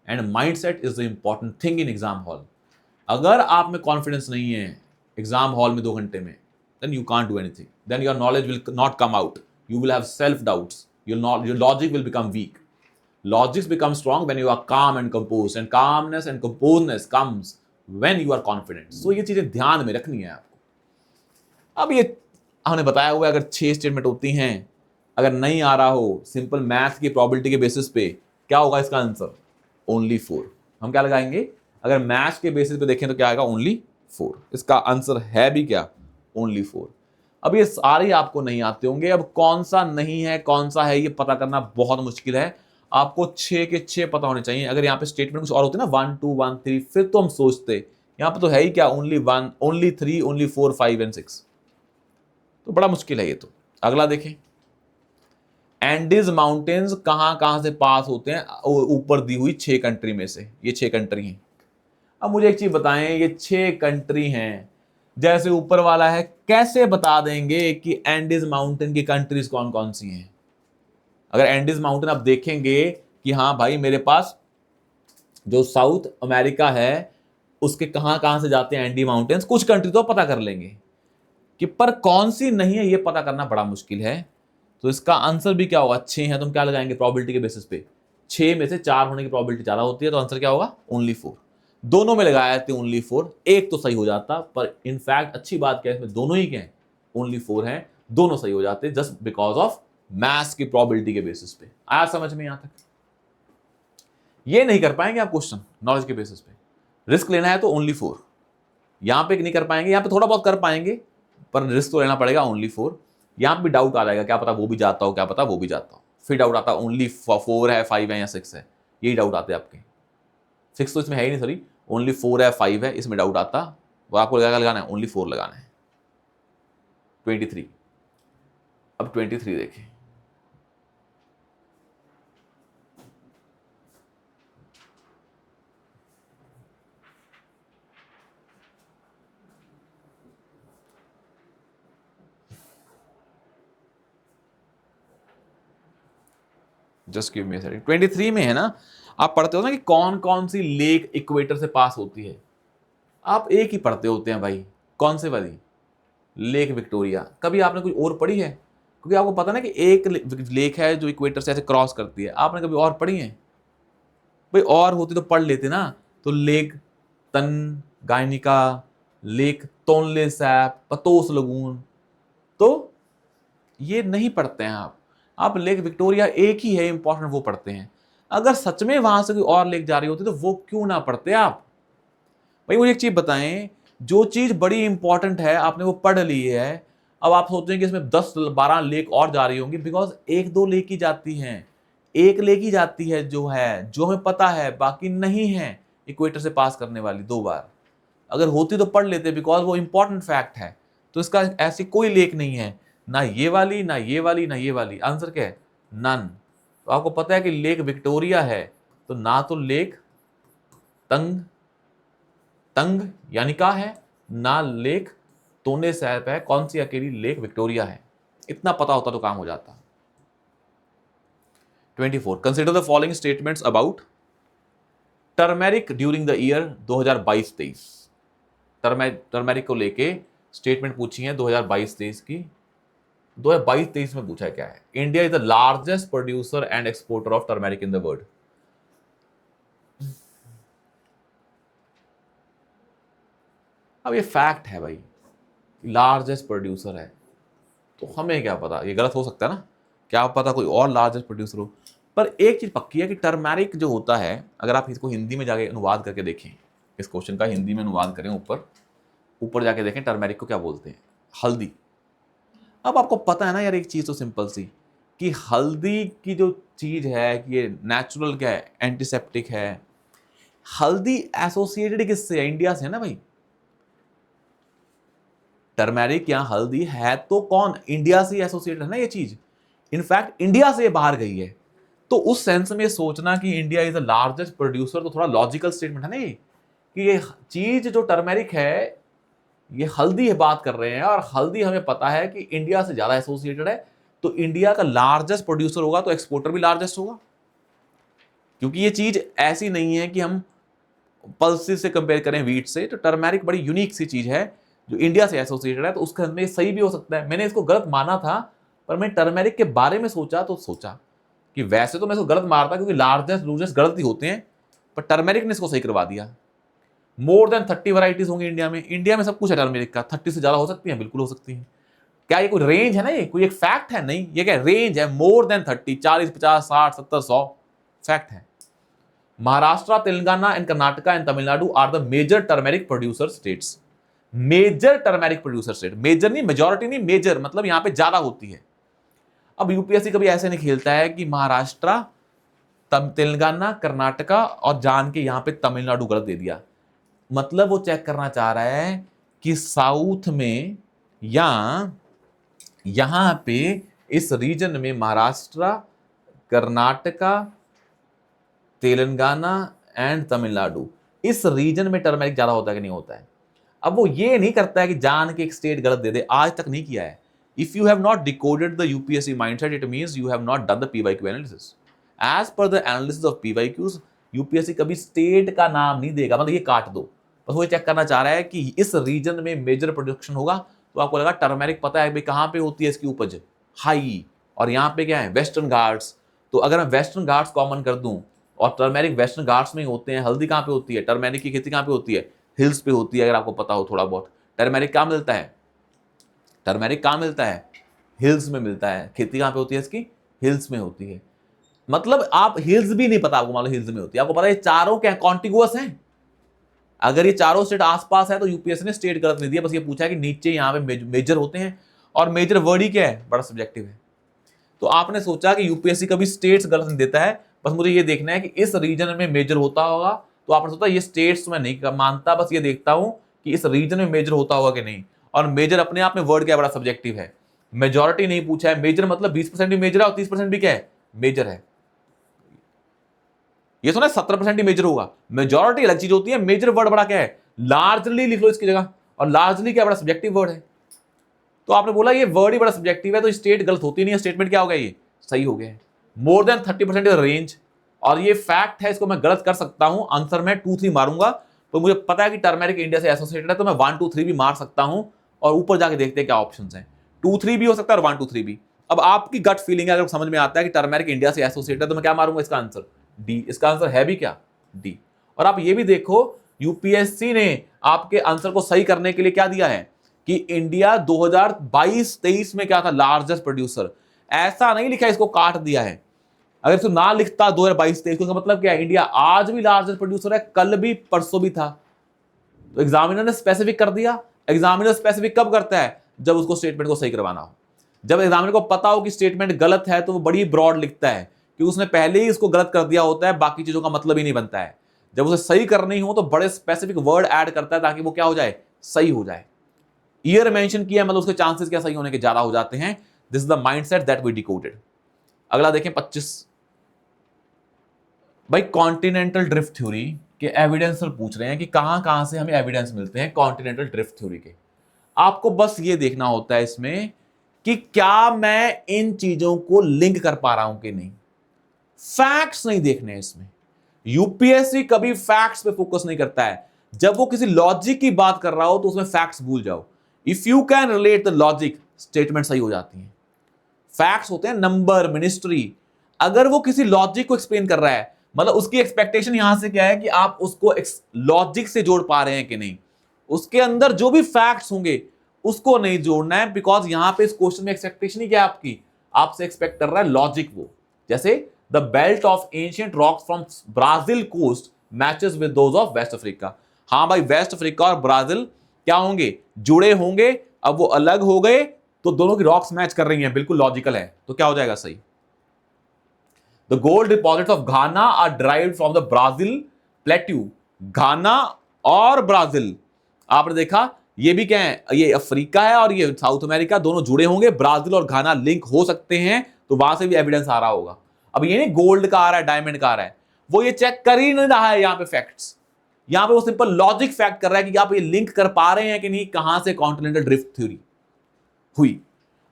And mindset is the important thing in exam hall. अगर आप में कॉन्फिडेंस नहीं है एग्जाम हॉल में 2 घंटे में, then you can't do anything, then your knowledge will not come out, you will have self doubts, your logic will become weak. Logics become strong when you are calm and composed, and calmness and composedness comes when you are confident. So ये चीजें ध्यान में रखनी है आपको। अब ये हमने बताया हुआ है, अगर 6 स्टेटमेंट होती हैं, अगर नहीं आ रहा हो सिंपल मैथ की प्रोबेबिलिटी के बेसिस पे, क्या होगा इसका आंसर, ओनली 4। हम क्या लगाएंगे, अगर मैथ के बेसिस पे देखें तो क्या आएगा, ओनली 4। इसका आंसर है भी क्या, ओनली 4। अब ये सारे आपको नहीं आते होंगे, अब कौन सा नहीं है कौन सा है ये पता करना बहुत मुश्किल है। आपको 6 के 6 पता होने चाहिए। अगर यहाँ पे स्टेटमेंट कुछ और होते ना 1 2 1 3, फिर तो हम सोचते, यहाँ पे तो है ही क्या, ओनली 1 ओनली 3 ओनली 4 5 एंड 6, तो बड़ा मुश्किल है ये तो। अगला देखें, एंडीज माउंटेन्स कहां कहां से पास होते हैं, ऊपर दी हुई 6 कंट्री में से, ये 6 कंट्री हैं। अब मुझे एक चीज बताएं, ये 6 कंट्री हैं, जैसे ऊपर वाला है, कैसे बता देंगे कि एंडीज माउंटेन की कंट्रीज कौन कौन सी हैं। अगर एंडीज माउंटेन आप देखेंगे कि हाँ भाई मेरे पास जो साउथ अमेरिका है उसके कहां कहां से जाते हैं एंडी माउंटेन्स, कुछ कंट्री तो पता कर लेंगे कि पर कौन सी नहीं है ये पता करना बड़ा मुश्किल है। तो इसका आंसर भी क्या होगा, 6 है, तो हम क्या लगाएंगे प्रोबेबिलिटी के बेसिस पे, 6 में से 4 होने की प्रोबेबिलिटी ज्यादा होती है, तो आंसर क्या होगा, ओनली 4। दोनों में लगाए थे ओनली 4, एक तो सही हो जाता, पर इनफैक्ट अच्छी बात क्या है इसमें, दोनों ही क्या है, ओनली 4 हैं, दोनों सही हो जाते जस्ट बिकॉज ऑफ मैथ्स की प्रोबेबिलिटी के बेसिस पे। आया समझ में यहां तक। ये नहीं कर पाएंगे आप क्वेश्चन नॉलेज के बेसिस पे, रिस्क लेना है तो ओनली 4, यहां पे नहीं कर पाएंगे, यहां पे थोड़ा बहुत कर पाएंगे पर रिस्क तो लेना पड़ेगा, ओनली 4। यहां पे डाउट आ जाएगा, क्या पता वो भी जाता हो, क्या पता वो भी जाता हो, फिर डाउट आता ओनली 4 है 5 है या 6 है, यही डाउट आते हैं आपके। 6 तो इसमें है ही नहीं, सॉरी, ओनली 4 है 5 है, इसमें डाउट आता, वो आपको लगाना है, ओनली 4 लगाना है। 23, अब 23 देखें, just give me a second. 23 में है ना, आप पढ़ते हो ना कि कौन कौन सी लेक इक्वेटर से पास होती है, आप एक ही पढ़ते होते हैं भाई, कौन से वाली, लेक विक्टोरिया। कभी आपने कोई और पढ़ी है? क्योंकि आपको पता ना कि एक लेक है जो इक्वेटर से ऐसे क्रॉस करती है, आपने कभी और पढ़ी है भाई? और होती तो पढ़ लेते ना। तो लेक तनगायनिका, लेक तोनले सैप, पतोस लगून, तो ये नहीं पढ़ते हैं आप लेक विक्टोरिया एक ही है इंपॉर्टेंट, वो पढ़ते हैं। अगर सच में वहां से कोई और लेक जा रही होती तो वो क्यों ना पढ़ते आप? भाई मुझे एक चीज बताएं, जो चीज बड़ी इंपॉर्टेंट है आपने वो पढ़ ली है, अब आप सोचें कि इसमें 10-12 लेक और जा रही होंगी, बिकॉज एक दो लेक ही जाती हैं, एक लेक ही जाती है जो हमें पता है, बाकी नहीं है इक्वेटर से पास करने वाली 2 बार। अगर होती तो पढ़ लेते, बिकॉज वो इंपॉर्टेंट फैक्ट है। तो इसका ऐसी कोई लेक नहीं है, ना ये वाली ना ये वाली ना ये वाली। आंसर क्या है? नन। तो आपको पता है कि लेक विक्टोरिया है, तो ना तो लेक तंग तंग यानी का है, ना लेक तोने सैप है, कौन सी अकेली लेक विक्टोरिया है। इतना पता होता तो काम हो जाता। 24 consider the following statements about turmeric during the year 2022-23। Turmeric को लेके स्टेटमेंट पूछी है 2022-23 की। 2022-23 में पूछा है क्या है? India is the largest producer and exporter of turmeric in the world. अब ये फैक्ट है भाई, लार्जेस्ट प्रोड्यूसर है, तो हमें क्या पता, ये गलत हो सकता है ना, क्या पता कोई और लार्जेस्ट प्रोड्यूसर हो। पर एक चीज पक्की है कि टर्मेरिक जो होता है, अगर आप इसको हिंदी में जाके अनुवाद करके देखें, इस क्वेश्चन का हिंदी में अनुवाद करें, ऊपर ऊपर जाके देखें टर्मेरिक को क्या बोलते हैं, हल्दी। अब आपको पता है ना यार एक चीज तो सिंपल सी, कि हल्दी की जो चीज है कि ये नेचुरल क्या है, एंटीसेप्टिक है। हल्दी एसोसिएटेड किससे है? इंडिया से है ना भाई। टर्मेरिक या हल्दी है तो कौन, इंडिया से एसोसिएटेड है ना ये चीज। इनफैक्ट इंडिया से बाहर गई है, तो उस सेंस में सोचना कि India is the largest producer तो थोड़ा लॉजिकल स्टेटमेंट है ना ये, कि ये चीज जो टर्मेरिक है, ये हल्दी है बात कर रहे हैं, और हल्दी हमें पता है कि इंडिया से ज्यादा एसोसिएटेड है, तो इंडिया का लार्जेस्ट प्रोड्यूसर होगा तो एक्सपोर्टर भी लार्जेस्ट होगा। क्योंकि ये चीज ऐसी नहीं है कि हम पल्सिस से कंपेयर करें वीट से, तो टर्मेरिक बड़ी यूनिक सी चीज है जो इंडिया से एसोसिएटेड है, तो उसके अंदर सही भी हो सकता है। मैंने इसको गलत माना था, पर मैं टर्मेरिक के बारे में सोचा तो सोचा कि वैसे तो मैं इसको गलत मारता क्योंकि लार्जेस्ट लूजेस्ट गलत ही होते हैं, पर टर्मेरिक ने इसको सही करवा दिया। मोर देन 30 वैरायटीज होंगी इंडिया में। इंडिया में सब कुछ है टर्मेरिक का, 30 से ज्यादा हो सकती है, बिल्कुल हो सकती है। क्या ये कोई रेंज है ना, ये कोई एक फैक्ट है? नहीं, ये क्या रेंज है? मोर देन 30, 40, 50, 60, 70, 100 फैक्ट है। Maharashtra, Telangana and Karnataka and Tamil Nadu are the major turmeric producer states. Major turmeric producer state, major नहीं, मेजॉरिटी नहीं, मेजर मतलब यहां पे ज्यादा होती है। अब यूपीएससी कभी ऐसे नहीं खेलता है कि महाराष्ट्र, तेलंगाना, कर्नाटका और जान के यहां पे तमिलनाडु गलत दे दिया। मतलब वो चेक करना चाह रहा है कि साउथ में या यहां पे इस रीजन में महाराष्ट्र, कर्नाटका, तेलंगाना एंड तमिलनाडु, इस रीजन में टर्मेरिक ज्यादा होता है कि नहीं होता है। अब वो ये नहीं करता है कि जान के एक स्टेट गलत दे दे, आज तक नहीं किया है। If you have not decoded the UPSC mindset, it means you have not done the PYQ analysis. As per the analysis of PYQs, UPSC कभी स्टेट का नाम नहीं देगा, मतलब ये काट दो, बस वो चेक करना चाह रहा है कि इस रीजन में मेजर प्रोडक्शन होगा। तो आपको लगा टर्मेरिक पता है भाई कहां पे होती है इसकी उपज, हाई, और यहाँ पे क्या है, वेस्टर्न घाट्स। तो अगर मैं वेस्टर्न घाट्स कॉमन कर दूं, और टर्मेरिक वेस्टर्न घाट्स में ही होते हैं, हल्दी कहां पे होती है, टर्मेरिक की खेती कहां पे होती है, हिल्स पे होती है। अगर आपको पता हो थोड़ा बहुत, टर्मेरिक कहां मिलता है, टर्मेरिक कहां मिलता है, हिल्स में मिलता है। खेती कहां पे होती है इसकी, हिल्स में होती है। मतलब आप हिल्स भी नहीं पता, आपको मालूम हिल्स में होती है, आपको पता है ये चारों क्या कॉन्टिगुअस हैं। अगर ये चारों स्टेट आसपास है तो यूपीएससी ने स्टेट गलत नहीं दिया, बस ये पूछा कि नीचे यहाँ पे मेजर होते हैं, और मेजर वर्ड ही क्या है, बड़ा सब्जेक्टिव है। तो आपने सोचा कि यूपीएससी कभी स्टेट्स गलत नहीं देता है, बस मुझे ये देखना है कि इस रीजन में मेजर होता होगा। तो आपने सोचा ये स्टेट्स में नहीं मानता, बस ये देखता हूं कि इस रीजन में मेजर होता होगा कि नहीं। और मेजर अपने आप में वर्ड क्या बड़ा सब्जेक्टिव है, मेजॉरिटी नहीं पूछा है। मेजर मतलब 20% भी मेजर है और 30% भी क्या है, मेजर है। ये सुना 70% ही मेजर होगा, मेजॉरिटी अलग चीज होती है। मेजर वर्ड बड़ा क्या है, लार्जली लिख लो इसकी जगह, और लार्जली क्या बड़ा सब्जेक्टिव वर्ड है। तो आपने बोला ये वर्ड ही बड़ा सब्जेक्टिव है, तो स्टेट गलत होती नहीं है, स्टेटमेंट क्या हो गया, ये सही हो गया है। मोर देन 30% इज रेंज, और ये फैक्ट है, इसको मैं गलत कर सकता हूं, आंसर में 2 3 मारूंगा, तो मुझे पता है कि टर्मेरिक इंडिया से एसोसिएटेड है, तो मैं 1 2 3 भी मार सकता हूं, और ऊपर जाके देखते हैं क्या ऑप्शंस हैं। 2 3 भी हो सकता है और 1 2 3 भी। अब आपकी गट फीलिंग है, अगर समझ में आता है कि टर्मेरिक इंडिया से एसोसिएटेड है, तो मैं क्या मारूंगा, इसका आंसर डी। इसका आंसर है भी क्या, डी। और आप ये भी देखो, यूपीएससी ने आपके आंसर को सही करने के लिए क्या दिया है कि इंडिया 2022-23 में क्या था, लार्जेस्ट प्रोड्यूसर। ऐसा नहीं लिखा, इसको काट दिया है। अगर इसको ना लिखता 2022-23, तो मतलब क्या है, इंडिया आज भी लार्जेस्ट प्रोड्यूसर है, कल भी, परसों भी था। तो एग्जामिनर ने स्पेसिफिक कर दिया। एग्जामिनर स्पेसिफिक कब करता है, जब उसको स्टेटमेंट को सही करवाना हो। जब एग्जामिनर को पता हो कि स्टेटमेंट गलत है, तो वो बड़ी ब्रॉड लिखता है, कि उसने पहले ही इसको गलत कर दिया होता है, बाकी चीजों का मतलब ही नहीं बनता है। जब उसे सही करनी हो तो बड़े स्पेसिफिक वर्ड ऐड करता है, ताकि वो क्या हो जाए, सही हो जाए। ईयर मेंशन किया मतलब उसके चांसेस क्या सही होने के ज्यादा हो जाते हैं। This is the mindset that we decoded. अगला देखें 25। भाई कॉन्टिनेंटल ड्रिफ्ट थ्योरी के एविडेंस पर पूछ रहे हैं कि कहां कहां से हमें एविडेंस मिलते हैं कॉन्टिनेंटल ड्रिफ्ट थ्योरी के। आपको बस ये देखना होता है इसमें कि क्या मैं इन चीजों को लिंक कर पा रहा हूं कि नहीं। फैक्ट्स नहीं देखने इसमें। यूपीएससी कभी फैक्ट्स पे फोकस नहीं करता है। जब वो किसी लॉजिक की बात कर रहा हो तो उसमें फैक्ट्स भूल जाओ। If you can relate the logic, statement सही हो जाती है। फैक्ट्स होते हैं नंबर, मिनिस्ट्री। अगर वो किसी लॉजिक को एक्सप्लेन कर रहा है, मतलब उसकी एक्सपेक्टेशन यहां से क्या है कि आप उसको लॉजिक से जोड़ पा रहे हैं कि नहीं। उसके अंदर जो भी फैक्ट्स होंगे उसको नहीं जोड़ना है, बिकॉज यहां पे इस क्वेश्चन में एक्सपेक्टेशन ही क्या है आपकी, आपसे एक्सपेक्ट कर रहा है लॉजिक। वो जैसे the belt of ancient rocks from Brazil coast matches with those of West Africa. हाँ भाई, वेस्ट अफ्रीका और ब्राजील क्या होंगे, जुड़े होंगे। अब वो अलग हो गए तो दोनों की रॉक्स मैच कर रही हैं, बिल्कुल लॉजिकल है, तो क्या हो जाएगा सही। The gold deposit of Ghana are derived from the Brazil plateau. Ghana और ब्राजील, आपने देखा ये भी क्या है, ये अफ्रीका है और ये साउथ अमेरिका, दोनों जुड़े होंगे। ब्राजील और घाना लिंक हो सकते हैं, तो वहां से भी एविडेंस आ रहा होगा। अब ये नहीं गोल्ड का आ रहा है, डायमंड का आ रहा है, वो ये चेक कर ही नहीं रहा है यहां पे फैक्ट्स। यहां पे वो सिंपल लॉजिक फैक्ट कर रहा है कि आप ये लिंक कर पा रहे हैं कि नहीं, कहां से कॉन्टिनेंटल ड्रिफ्ट थ्योरी हुई।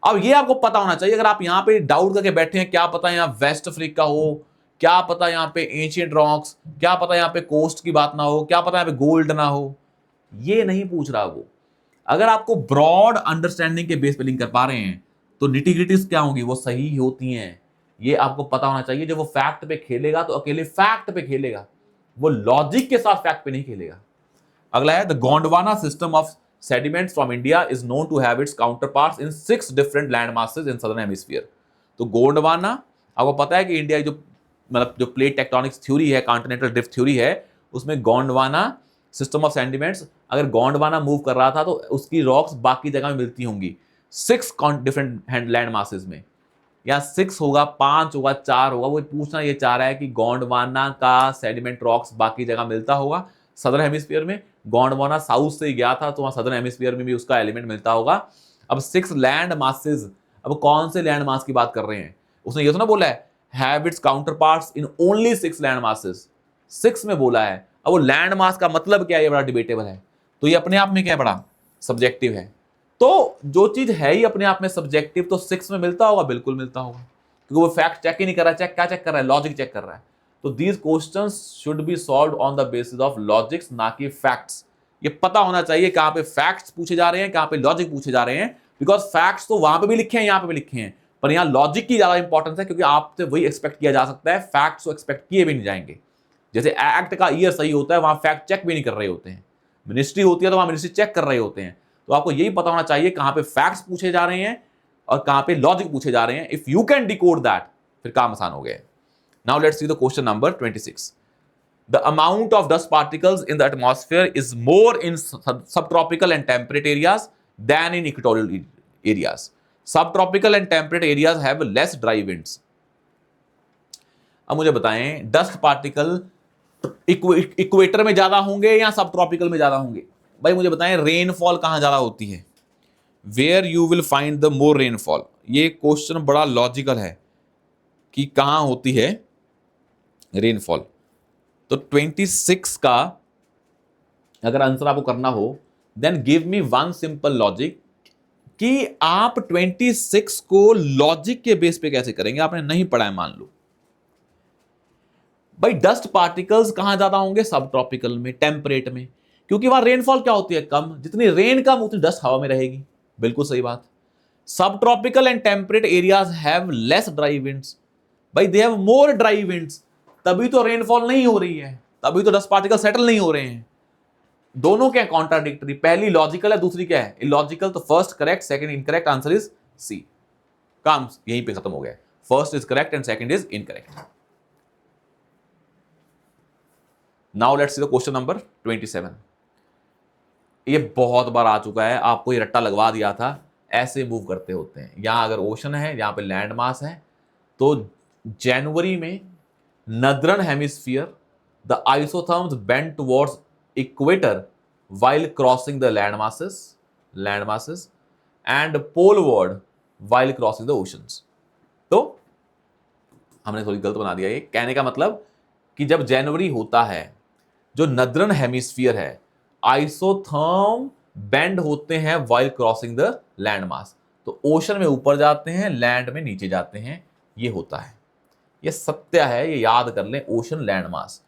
अब ये आपको पता होना चाहिए। अगर आप यहां पे डाउट करके बैठे हैं, क्या पता यहां वेस्ट अफ्रीका हो, क्या पता यहां पे एंशिएंट रॉक्स, क्या पता यहां पे कोस्ट की बात ना हो, क्या पता यहां पे गोल्ड ना हो, ये नहीं पूछ रहा वो। अगर आपको ब्रॉड अंडरस्टैंडिंग के बेस पे लिंक कर पा रहे हैं, तो निटिग्रिटीज क्या होंगी, वो सही होती हैं। ये आपको पता होना चाहिए। जब वो फैक्ट पे खेलेगा तो अकेले फैक्ट पे खेलेगा, वो लॉजिक के साथ फैक्ट पे नहीं खेलेगा। अगला है the Gondwana system of sediments from India is known to have its counterparts in 6 different land masses in southern hemisphere। तो गोंडवाना, आपको पता है कि इंडिया जो मतलब जो प्लेट टेक्टोनिक्स थ्योरी है, कॉन्टिनेंटल ड्रिफ्ट थ्योरी है, उसमें गोंडवाना सिस्टम ऑफ सेंडिमेंट्स, अगर गोंडवाना मूव कर रहा था तो उसकी रॉक्स बाकी जगह में मिलती होंगी 6 डिफरेंट लैंड मासेस में। या 6 होगा, 5 होगा, 4 होगा, वो पूछना ये चाह रहा है कि गोंडवाना का सेडिमेंट रॉक्स बाकी जगह मिलता होगा सदर्न हेमिस्फीयर में। गोंडवाना साउथ से गया था तो वहां सदर्न हेमिस्फीयर में भी उसका एलिमेंट मिलता होगा। अब 6 लैंड मासेस, अब कौन से लैंड मास की बात कर रहे हैं, उसने ये तो ना बोला है have it's counterparts in only 6 land masses, 6 में बोला है। अब वो लैंड मास का मतलब क्या है, ये बड़ा डिबेटेबल है। तो ये अपने आप में क्या बड़ा सब्जेक्टिव है। तो जो चीज है ही अपने आप में सब्जेक्टिव, तो 6 में मिलता होगा, बिल्कुल मिलता होगा, क्योंकि वो फैक्ट चेक ही नहीं कर रहा है। चेक क्या चेक कर रहा है, लॉजिक चेक कर रहा है। तो these questions should be solved on the basis of logics, ना कि फैक्ट्स। ये पता होना चाहिए कहां पे फैक्ट्स पूछे जा रहे हैं, कहां पे लॉजिक पूछे जा रहे हैं। बिकॉज फैक्ट्स तो वहां पे भी लिखे हैं, यहां पे भी लिखे हैं, पर यहां लॉजिक की ज्यादा इंपॉर्टेंस है, क्योंकि आपसे वही एक्सपेक्ट किया जा सकता है, फैक्ट्स को एक्सपेक्ट किए भी नहीं जाएंगे। जैसे एक्ट का ईयर सही होता है, वहां फैक्ट चेक भी नहीं कर रहे होते हैं। मिनिस्ट्री होती है तो वहां मिनिस्ट्री चेक कर रहे होते हैं। तो आपको यही पता होना चाहिए कहां पे फैक्ट्स पूछे जा रहे हैं और कहां पे लॉजिक पूछे जा रहे हैं। If you can decode that, फिर काम आसान हो गया। Now let's see the question number 26। The amount of dust particles in the atmosphere is more in subtropical and temperate areas than in equatorial areas. Subtropical and temperate areas have less dry winds. अब मुझे बताएं, डस्ट पार्टिकल इक्वेटर में ज्यादा होंगे या सब ट्रॉपिकल में ज्यादा होंगे? भाई मुझे बताएं, रेनफॉल कहां ज्यादा होती है? Where you will find the more rainfall. ये क्वेश्चन बड़ा लॉजिकल है कि कहां होती है रेनफॉल। तो 26 का अगर आंसर आपको करना हो, then give me one simple logic कि आप 26 को लॉजिक के बेस पे कैसे करेंगे, आपने नहीं पढ़ा है मान लो। भाई डस्ट पार्टिकल्स कहां ज्यादा होंगे, सब ट्रॉपिकल में, टेम्परेट में, क्योंकि वहां रेनफॉल क्या होती है, कम, जितनी रेन कम उतनी डस्ट हवा में रहेगी। बिल्कुल सही बात। Subtropical and temperate areas have less dry winds, भाई they have more dry winds, तभी तो रेनफॉल नहीं हो रही है, तभी तो डस्ट पार्टिकल सेटल नहीं हो रहे हैं। दोनों क्या कॉन्ट्राडिक्टरी, पहली लॉजिकल है, दूसरी क्या है इलॉजिकल। तो first correct, second incorrect, answer is C. काम यहीं पे खत्म हो गया। First is correct and second is incorrect. Now let's see the question number 27। ये बहुत बार आ चुका है, आपको ये रट्टा लगवा दिया था, ऐसे मूव करते होते हैं। यहां अगर ओशन है, यहां पे लैंड मास है, तो जनवरी में नदरन hemisphere the isotherms bend towards equator while crossing the land masses and poleward while crossing the oceans। तो हमने थोड़ी गलत बना दिया। ये कहने का मतलब कि जब जनवरी होता है, जो नदरन हेमिस्फीयर है, आइसोथर्म बेंड होते हैं while crossing the land mass, तो ओशन में ऊपर जाते हैं, लैंड में नीचे जाते हैं, ये होता है। ये सत्य है, ये याद कर लें, ओशन लैंड मास।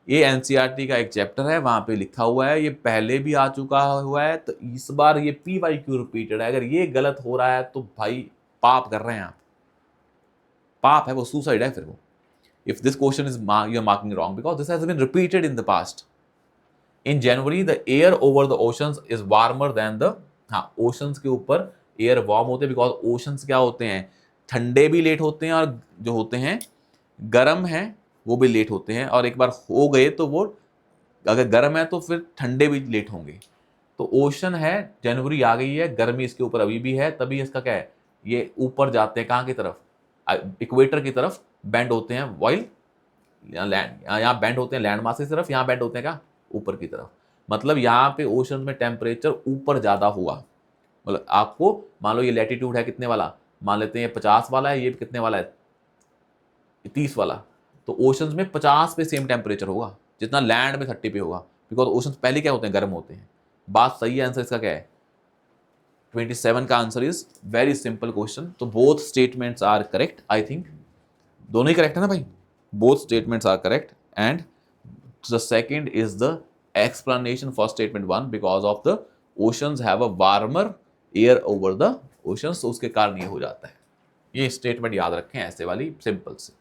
ये एनसीईआरटी का एक चैप्टर है, वहां पे लिखा हुआ है, ये पहले भी आ चुका हुआ है, तो इस बार ये PYQ रिपीटेड है। अगर ये गलत हो रहा है तो भाई पाप कर रहे हैं आप, पाप है वो, सुसाइड है फिर वो। If this question is you are marking wrong because this has been repeated in the past. In January the air over the oceans is warmer than the, हाँ ओशंस के ऊपर एयर वार्म होते हैं, बिकॉज ओशंस क्या होते हैं, ठंडे भी लेट होते हैं, और जो होते हैं गर्म है वो भी लेट होते हैं, और एक बार हो गए तो वो अगर गर्म है तो फिर ठंडे भी लेट होंगे। तो ओशन है, जनवरी आ गई है, गर्मी इसके ऊपर अभी भी है, तभी इसका क्या है, ये ऊपर जाते हैं कहाँ की तरफ, इक्वेटर की तरफ बेंड होते हैं, वाइल लैंड यहाँ बेंड होते हैं लैंड मास की तरफ, यहाँ बेंड होते हैं क्या, ऊपर की तरफ। मतलब यहाँ पे ओशन में टेम्परेचर ऊपर ज़्यादा हुआ। मतलब आपको मान लो ये लैटिट्यूड है कितने वाला, मान लेते हैं ये 50 वाला है, ये कितने वाला है 30 वाला, तो ओशंस में 50 पे सेम टेम्परेचर होगा जितना लैंड में 30 पे होगा, बिकॉज ओशंस पहले क्या होते हैं, गर्म होते हैं। बात सही है, आंसर इसका क्या है 27 का answer is very simple question. तो both statements are correct, I think दोनों ही करेक्ट है ना भाई, both statements are correct and the second is the explanation for statement 1 because of the oceans have a warmer air over the oceans, तो उसके कारण ये हो जाता है। ये स्टेटमेंट याद रखें ऐसे वाली सिंपल से।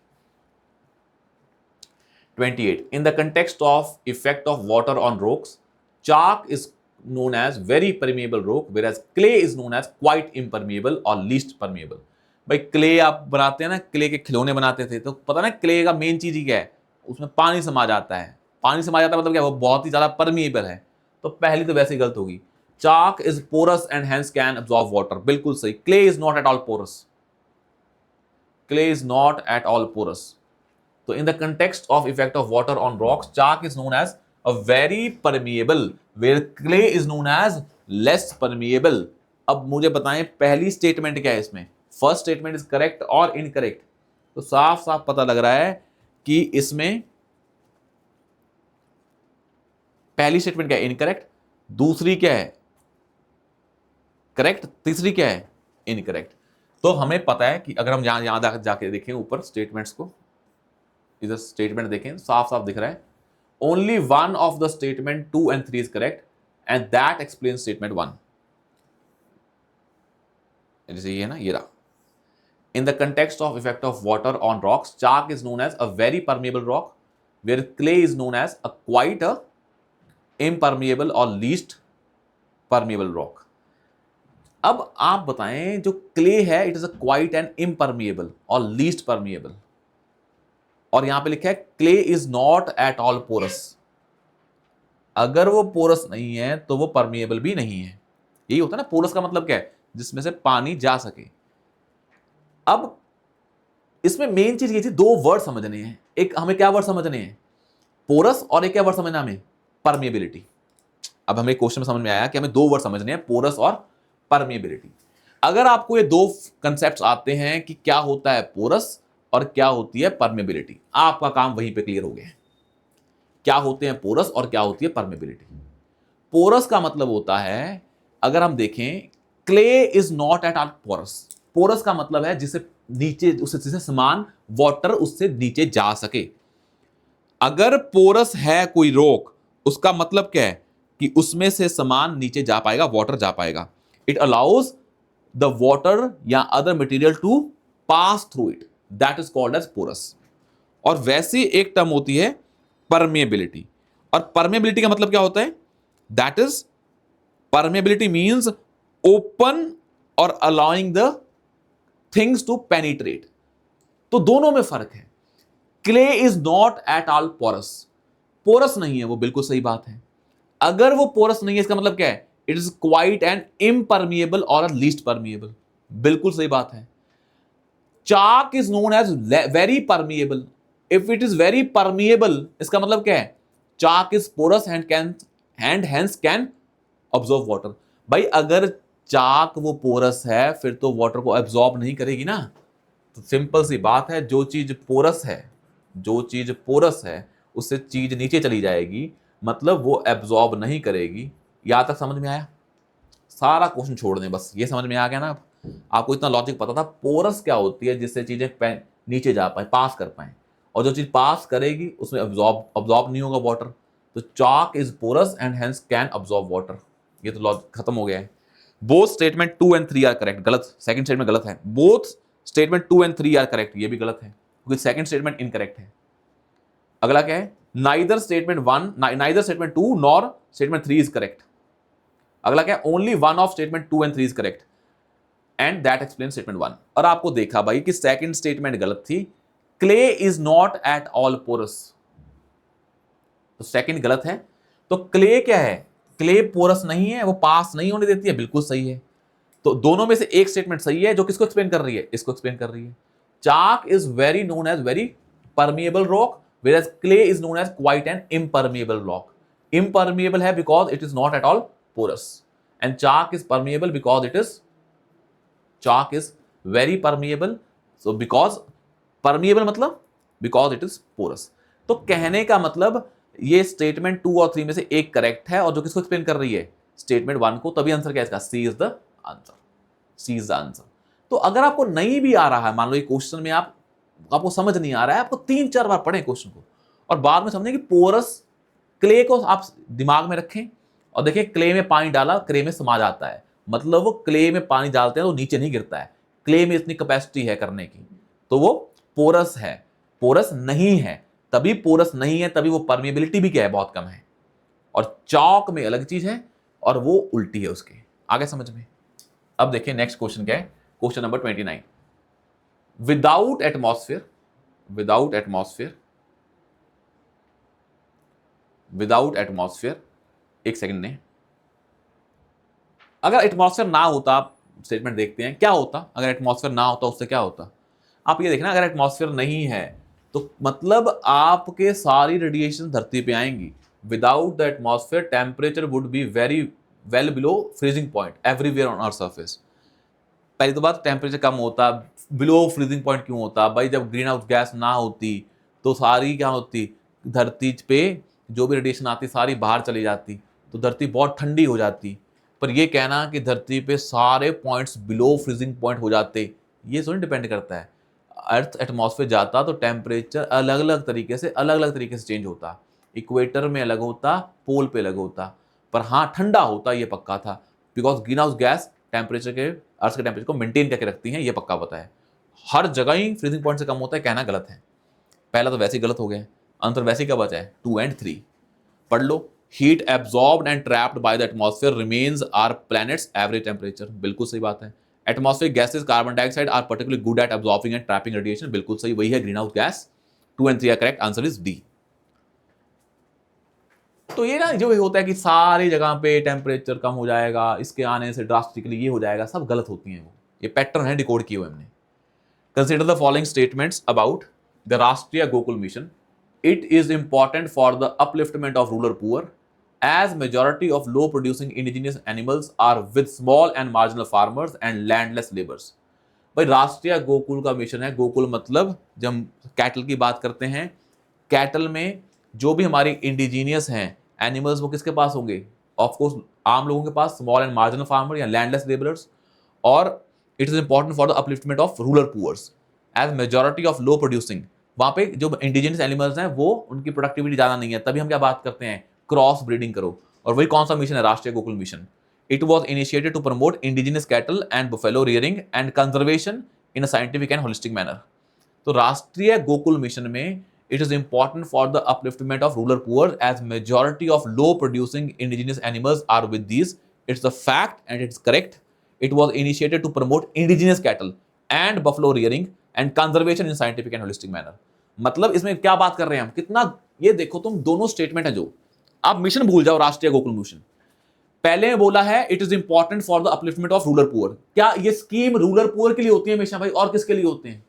28 in the context of effect of water on rocks, chalk is known as very permeable rock whereas clay is known as quite impermeable or least permeable। भाई क्ले आप बनाते हैं ना, क्ले के खिलौने बनाते थे, तो पता ना क्ले का मेन चीज ही क्या है, उसमें पानी समा जाता है। पानी समा जाता है मतलब क्या, वो बहुत ही ज्यादा परमिएबल है। तो पहली तो वैसे ही गलत होगी। Chalk is porous and hence can absorb water, बिल्कुल सही। Clay is not at all porous, clay is not at all porous. तो in the context of effect of water on rocks, chalk is known as a very permeable where clay is known as less permeable. अब मुझे बताएं पहली स्टेटमेंट क्या है इसमें, फर्स्ट स्टेटमेंट इज करेक्ट और इनकरेक्ट। तो साफ साफ पता लग रहा है कि इसमें पहली स्टेटमेंट क्या है, इनकरेक्ट, दूसरी क्या है करेक्ट, तीसरी क्या है इनकरेक्ट। तो हमें पता है कि अगर हम यहां जाके देखें ऊपर स्टेटमेंट्स को, इधर स्टेटमेंट देखें साफ साफ दिख रहा है, only one of the statement 2 and 3 is correct and that explain statement 1। जैसे ये है ना, ये रहा, in the context of effect of water on rocks, chalk is known as a very permeable rock where clay is known as a quite a impermeable और लीस्ट परमिएबल रॉक। अब आप बताएं जो क्ले है it is a quite and impermeable और लीस्ट परमिएबल, और यहां पे लिखा है clay is not at all porous. अगर वो पोरस नहीं है तो वो परमिएबल भी नहीं है। यही होता है ना, पोरस का मतलब क्या है, जिसमें से पानी जा सके। अब इसमें मेन चीज ये थी, दो वर्ड समझने हैं। एक हमें क्या वर्ड समझने हैं, पोरस, और एक क्या वर्ड समझना हमें, परमिएबिलिटी। अब हमें क्वेश्चन में समझ में आया कि हमें दो वर्ड समझने हैं, पोरस और परमिएबिलिटी। अगर आपको ये दो कंसेप्ट्स आते हैं कि क्या होता है पोरस और क्या होती है परमिएबिलिटी, आपका काम वहीं पे क्लियर हो गया है। क्या होते हैं पोरस और क्या होती है परमिएबिलिटी। पोरस का मतलब होता है, अगर हम देखें clay is not at all porous. Porous का मतलब है जिसे नीचे, उससे समान वाटर उससे नीचे जा सके। अगर पोरस है कोई रोक, उसका मतलब क्या है कि उसमें से सामान नीचे जा पाएगा, वाटर जा पाएगा। इट अलाउज द वाटर या other material to pass through it, that is called as porous. और वैसी एक टर्म होती है परमेबिलिटी। और परमेबिलिटी का मतलब क्या होता है? That is, permeability means open और allowing the things to penetrate. तो दोनों में फर्क है। Clay is not at all porous, porous नहीं है वो, बिल्कुल सही बात है। अगर वो पोरस नहीं है इसका मतलब क्या है? It is quite an impermeable और लीस्ट परमिएबल, बिल्कुल सही बात है। Chalk is known as very permeable. If it is very permeable इसका मतलब क्या है? Chalk is porous and hence can absorb water. भाई अगर चाक वो पोरस है फिर तो वाटर को एब्जॉर्ब नहीं करेगी ना। तो सिंपल सी बात है, जो चीज पोरस है, जो चीज पोरस है उससे चीज नीचे चली जाएगी, मतलब वो एब्जॉर्ब नहीं करेगी। यहां तक समझ में आया? सारा क्वेश्चन छोड़ दें, बस ये समझ में आ गया ना। आपको इतना लॉजिक पता था। पोरस क्या होती है? जिससे चीजें नीचे जा पाए, पास कर पाए, और जो चीज पास करेगी उसमें अब्जॉर्ब नहीं होगा वाटर। तो chalk is porous and hence can absorb water. ये तो लॉजिक खत्म हो गया है। Both statement 2 and 3 are correct. गलत, सेकंड स्टेटमेंट गलत है। Both statement 2 and 3 are correct, ये भी गलत है क्योंकि सेकंड स्टेटमेंट इनकरेक्ट है। अगला क्या है? Neither statement 2 nor statement 3 is correct. अगला क्या है? Only one of statement 2 and 3 is correct and that explain statement 1। और आपको देखा भाई कि सेकंड स्टेटमेंट गलत थी। Clay is not at all porous, तो सेकंड गलत है। तो क्ले क्या है? क्ले पोरस नहीं है, वो पास नहीं होने देती है, बिल्कुल सही है। तो दोनों में से एक स्टेटमेंट सही है जो किसको एक्सप्लेन कर रही है? इसको एक्सप्लेन कर रही है। Chalk is very known as very permeable rock, whereas clay is known as quite an impermeable rock. Impermeable है because it is not at all porous, and chalk is permeable because chalk is very permeable. So because permeable मतलब because it is porous. तो कहने का मतलब ये स्टेटमेंट 2 और 3 में से एक करेक्ट है, और जो किसको एक्सप्लेन कर रही है? स्टेटमेंट 1 को। तभी आंसर क्या है इसका? C is the answer, C is the answer. तो अगर आपको नहीं भी आ रहा है, मान लो ये क्वेश्चन में आपको समझ नहीं आ रहा है, आपको 3-4 बार पढ़ें क्वेश्चन को और बाद में समझें कि पोरस, क्ले को आप दिमाग में रखें और देखिए क्ले में पानी डाला, क्ले में समा जाता है, मतलब वो क्ले में पानी डालते हैं तो नीचे नहीं गिरता है। क्ले में इतनी कैपेसिटी है करने की, तो वो पोरस है। पोरस नहीं है, तभी पोरस नहीं है, तभी वो परमिएबिलिटी भी क्या है? बहुत कम है। और चौक में अलग चीज है और वो उल्टी है उसके। आगे समझ में? अब देखिए नेक्स्ट क्वेश्चन क्या है। Question number 29। Without atmosphere, without atmosphere, without atmosphere, एक सेकंड ने, अगर एटमॉस्फेयर ना होता, आप स्टेटमेंट देखते हैं क्या होता। अगर एटमॉस्फेयर ना होता उससे क्या होता? आप ये देखना, अगर एटमॉस्फेयर नहीं है तो मतलब आपके सारी रेडिएशन धरती पे आएंगी। Without the atmosphere temperature would be very well below freezing point everywhere on earth surface. पहली तो बात, टेम्परेचर कम होता, बिलो फ्रीजिंग पॉइंट क्यों होता? भाई जब ग्रीन हाउस गैस ना होती तो सारी क्या होती? धरती पे जो भी रेडिएशन आती सारी बाहर चली जाती, तो धरती बहुत ठंडी हो जाती। पर ये कहना कि धरती पे सारे पॉइंट्स बिलो फ्रीजिंग पॉइंट हो जाते, ये थोड़ी डिपेंड करता है। अर्थ एटमॉस्फेयर जाता तो टेम्परेचर अलग अलग तरीके से चेंज होता। इक्वेटर में अलग होता, पोल पे अलग होता, पर हाँ ठंडा होता, ये पक्का था। Because green house gas temperature के, अर्थ के टेम्परेचर को मेंटेन करके रखती हैं, ये पक्का पता है। हर जगह ही फ्रीजिंग पॉइंट से कम होता है, कहना गलत है। पहला तो वैसे ही गलत हो गया, आंसर वैसे ही क्या बचा है? 2 and 3। पढ़ लो। Heat absorbed and trapped by the atmosphere remains our planet's average temperature, बिल्कुल सही बात है। Atmospheric gases carbon dioxide are particularly good at absorbing and trapping radiation, बिल्कुल सही, वही है green house gas. 2 and 3 are correct, answer is D. तो ये ना जो होता है कि सारी जगह पे टेम्परेचर कम हो जाएगा, इसके आने से ड्रास्टिकली ये हो जाएगा, सब गलत होती हैं। वो ये पैटर्न है, डिकोड किए हुए हमने। Consider the following statements about the Rashtriya Gokul mission. It is important for the upliftment of rural poor as majority of low producing indigenous animals are with small and marginal farmers and landless laborers। भाई राष्ट्रीय गोकुल का मिशन है। गोकुल मतलब जब हम कैटल की बात करते हैं, कैटल में जो भी हमारे इंडिजीनियस हैं एनिमल्स, वो किसके पास होंगे? ऑफ कोर्स आम लोगों के पास, स्मॉल एंड मार्जिनल फार्मर या लैंडलेस लेबरर्स। और it is important for the upliftment of rural poors as majority of low producing. वहां पे जो इंडिजिनस एनिमल्स हैं वो उनकी प्रोडक्टिविटी ज्यादा नहीं है, तभी हम क्या बात करते हैं, क्रॉस ब्रीडिंग करो। और वही कौन सा मिशन है, Rashtriya Gokul mission. It was initiated to promote indigenous cattle and buffalo rearing and conservation in a scientific and holistic manner. तो राष्ट्रीय गोकुल मिशन में it is important for the upliftment of rural poor as majority of low producing indigenous animals are with these. It's a fact and it's correct. It was initiated to promote indigenous cattle and buffalo rearing and conservation in scientific and holistic manner. मतलब इसमें क्या बात कर रहे हैं हम, कितना, ये देखो तुम, दोनों स्टेटमेंट है जो, आप मिशन भूल जाओ, राष्ट्रीय गोकुल मिशन। पहले में बोला है it is important for the upliftment of rural poor. क्या ये स्कीम रूरल पुअर के लिए होती है हमेशा भाई, और किसके लिए होते हैं,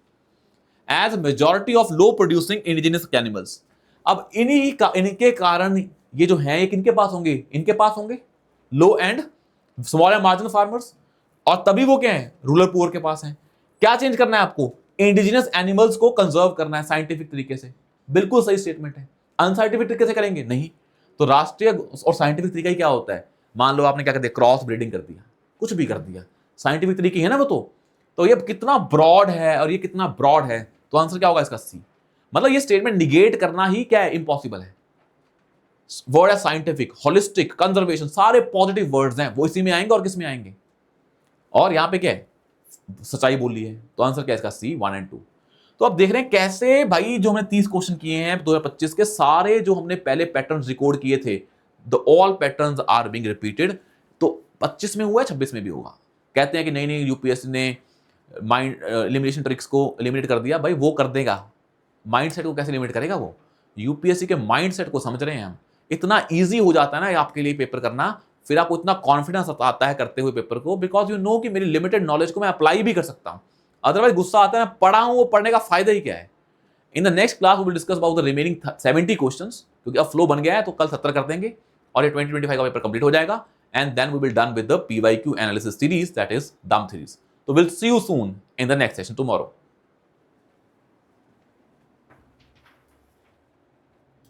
as majority of low producing indigenous animals. अब इनके कारण ये जो है, ये किनके पास होंगे, इनके पास होंगे low and small and marginal farmers, और तभी वो क्या है, रूरल पुअर के पास है। क्या चेंज करना है आपको, इंडिजिनस एनिमल्स को कंजर्व करना है साइंटिफिक तरीके से। बिल्कुल सही स्टेटमेंट है। अनसाइंटिफिक तरीके से करेंगे नहीं। तो राष्ट्रीय और साइंटिफिक तरीका ही क्या होता है, मान लो आपने क्या कर दिया, क्रॉस ब्रीडिंग कर दिया, कुछ भी कर दिया, साइंटिफिक तरीके है ना वो। तो ये कितना ब्रॉड है और ये कितना ब्रॉड है, तो आंसर क्या होगा इसका, सी। मतलब ये स्टेटमेंट निगेट करना ही क्या है, इम्पॉसिबल है। वर्ड है साइंटिफिक, होलिस्टिक, कंजर्वेशन, सारे पॉजिटिव वर्ड्स हैं, वो इसी में आएंगे और किस में आएंगे, और यहां पे क्या है, सच्चाई बोली है। तो आंसर क्या है इसका, सी 1 और 2। तो अब देख रहे हैं कैसे भाई, जो हमने 30 क्वेश्चन किए हैं 2025 के, सारे जो हमने पहले पैटर्न्स रिकॉर्ड किए थे, the all patterns are being repeated. तो 25 में हुआ है, 26 में भी होगा। कहते हैं कि नहीं नहीं यूपीएससी ने माइंड एलिमिनेशन ट्रिक्स को एलिमिनेट कर दिया, भाई वो कर देगा, माइंडसेट को कैसे एलिमिनेट करेगा वो, यूपीएससी के माइंडसेट को समझ रहे हैं हम। इतना इजी हो जाता है ना आपके लिए पेपर करना, फिर आपको इतना कॉन्फिडेंस आता है करते हुए पेपर को, बिकॉज यू नो कि मेरी लिमिटेड नॉलेज को मैं अप्लाई भी कर सकता हूं। अदरवाइज गुस्सा आता है, मैं पढ़ा हूं, वो पढ़ने का फायदा ही क्या है। In the next class we will discuss about the remaining 70 questions, क्योंकि अब फ्लो बन गया है, तो कल 70 कर देंगे और ये 2025 का पेपर कंप्लीट हो जाएगा। And then we will done with the PYQ analysis series, that is dum series. So we'll see you soon in the next session tomorrow.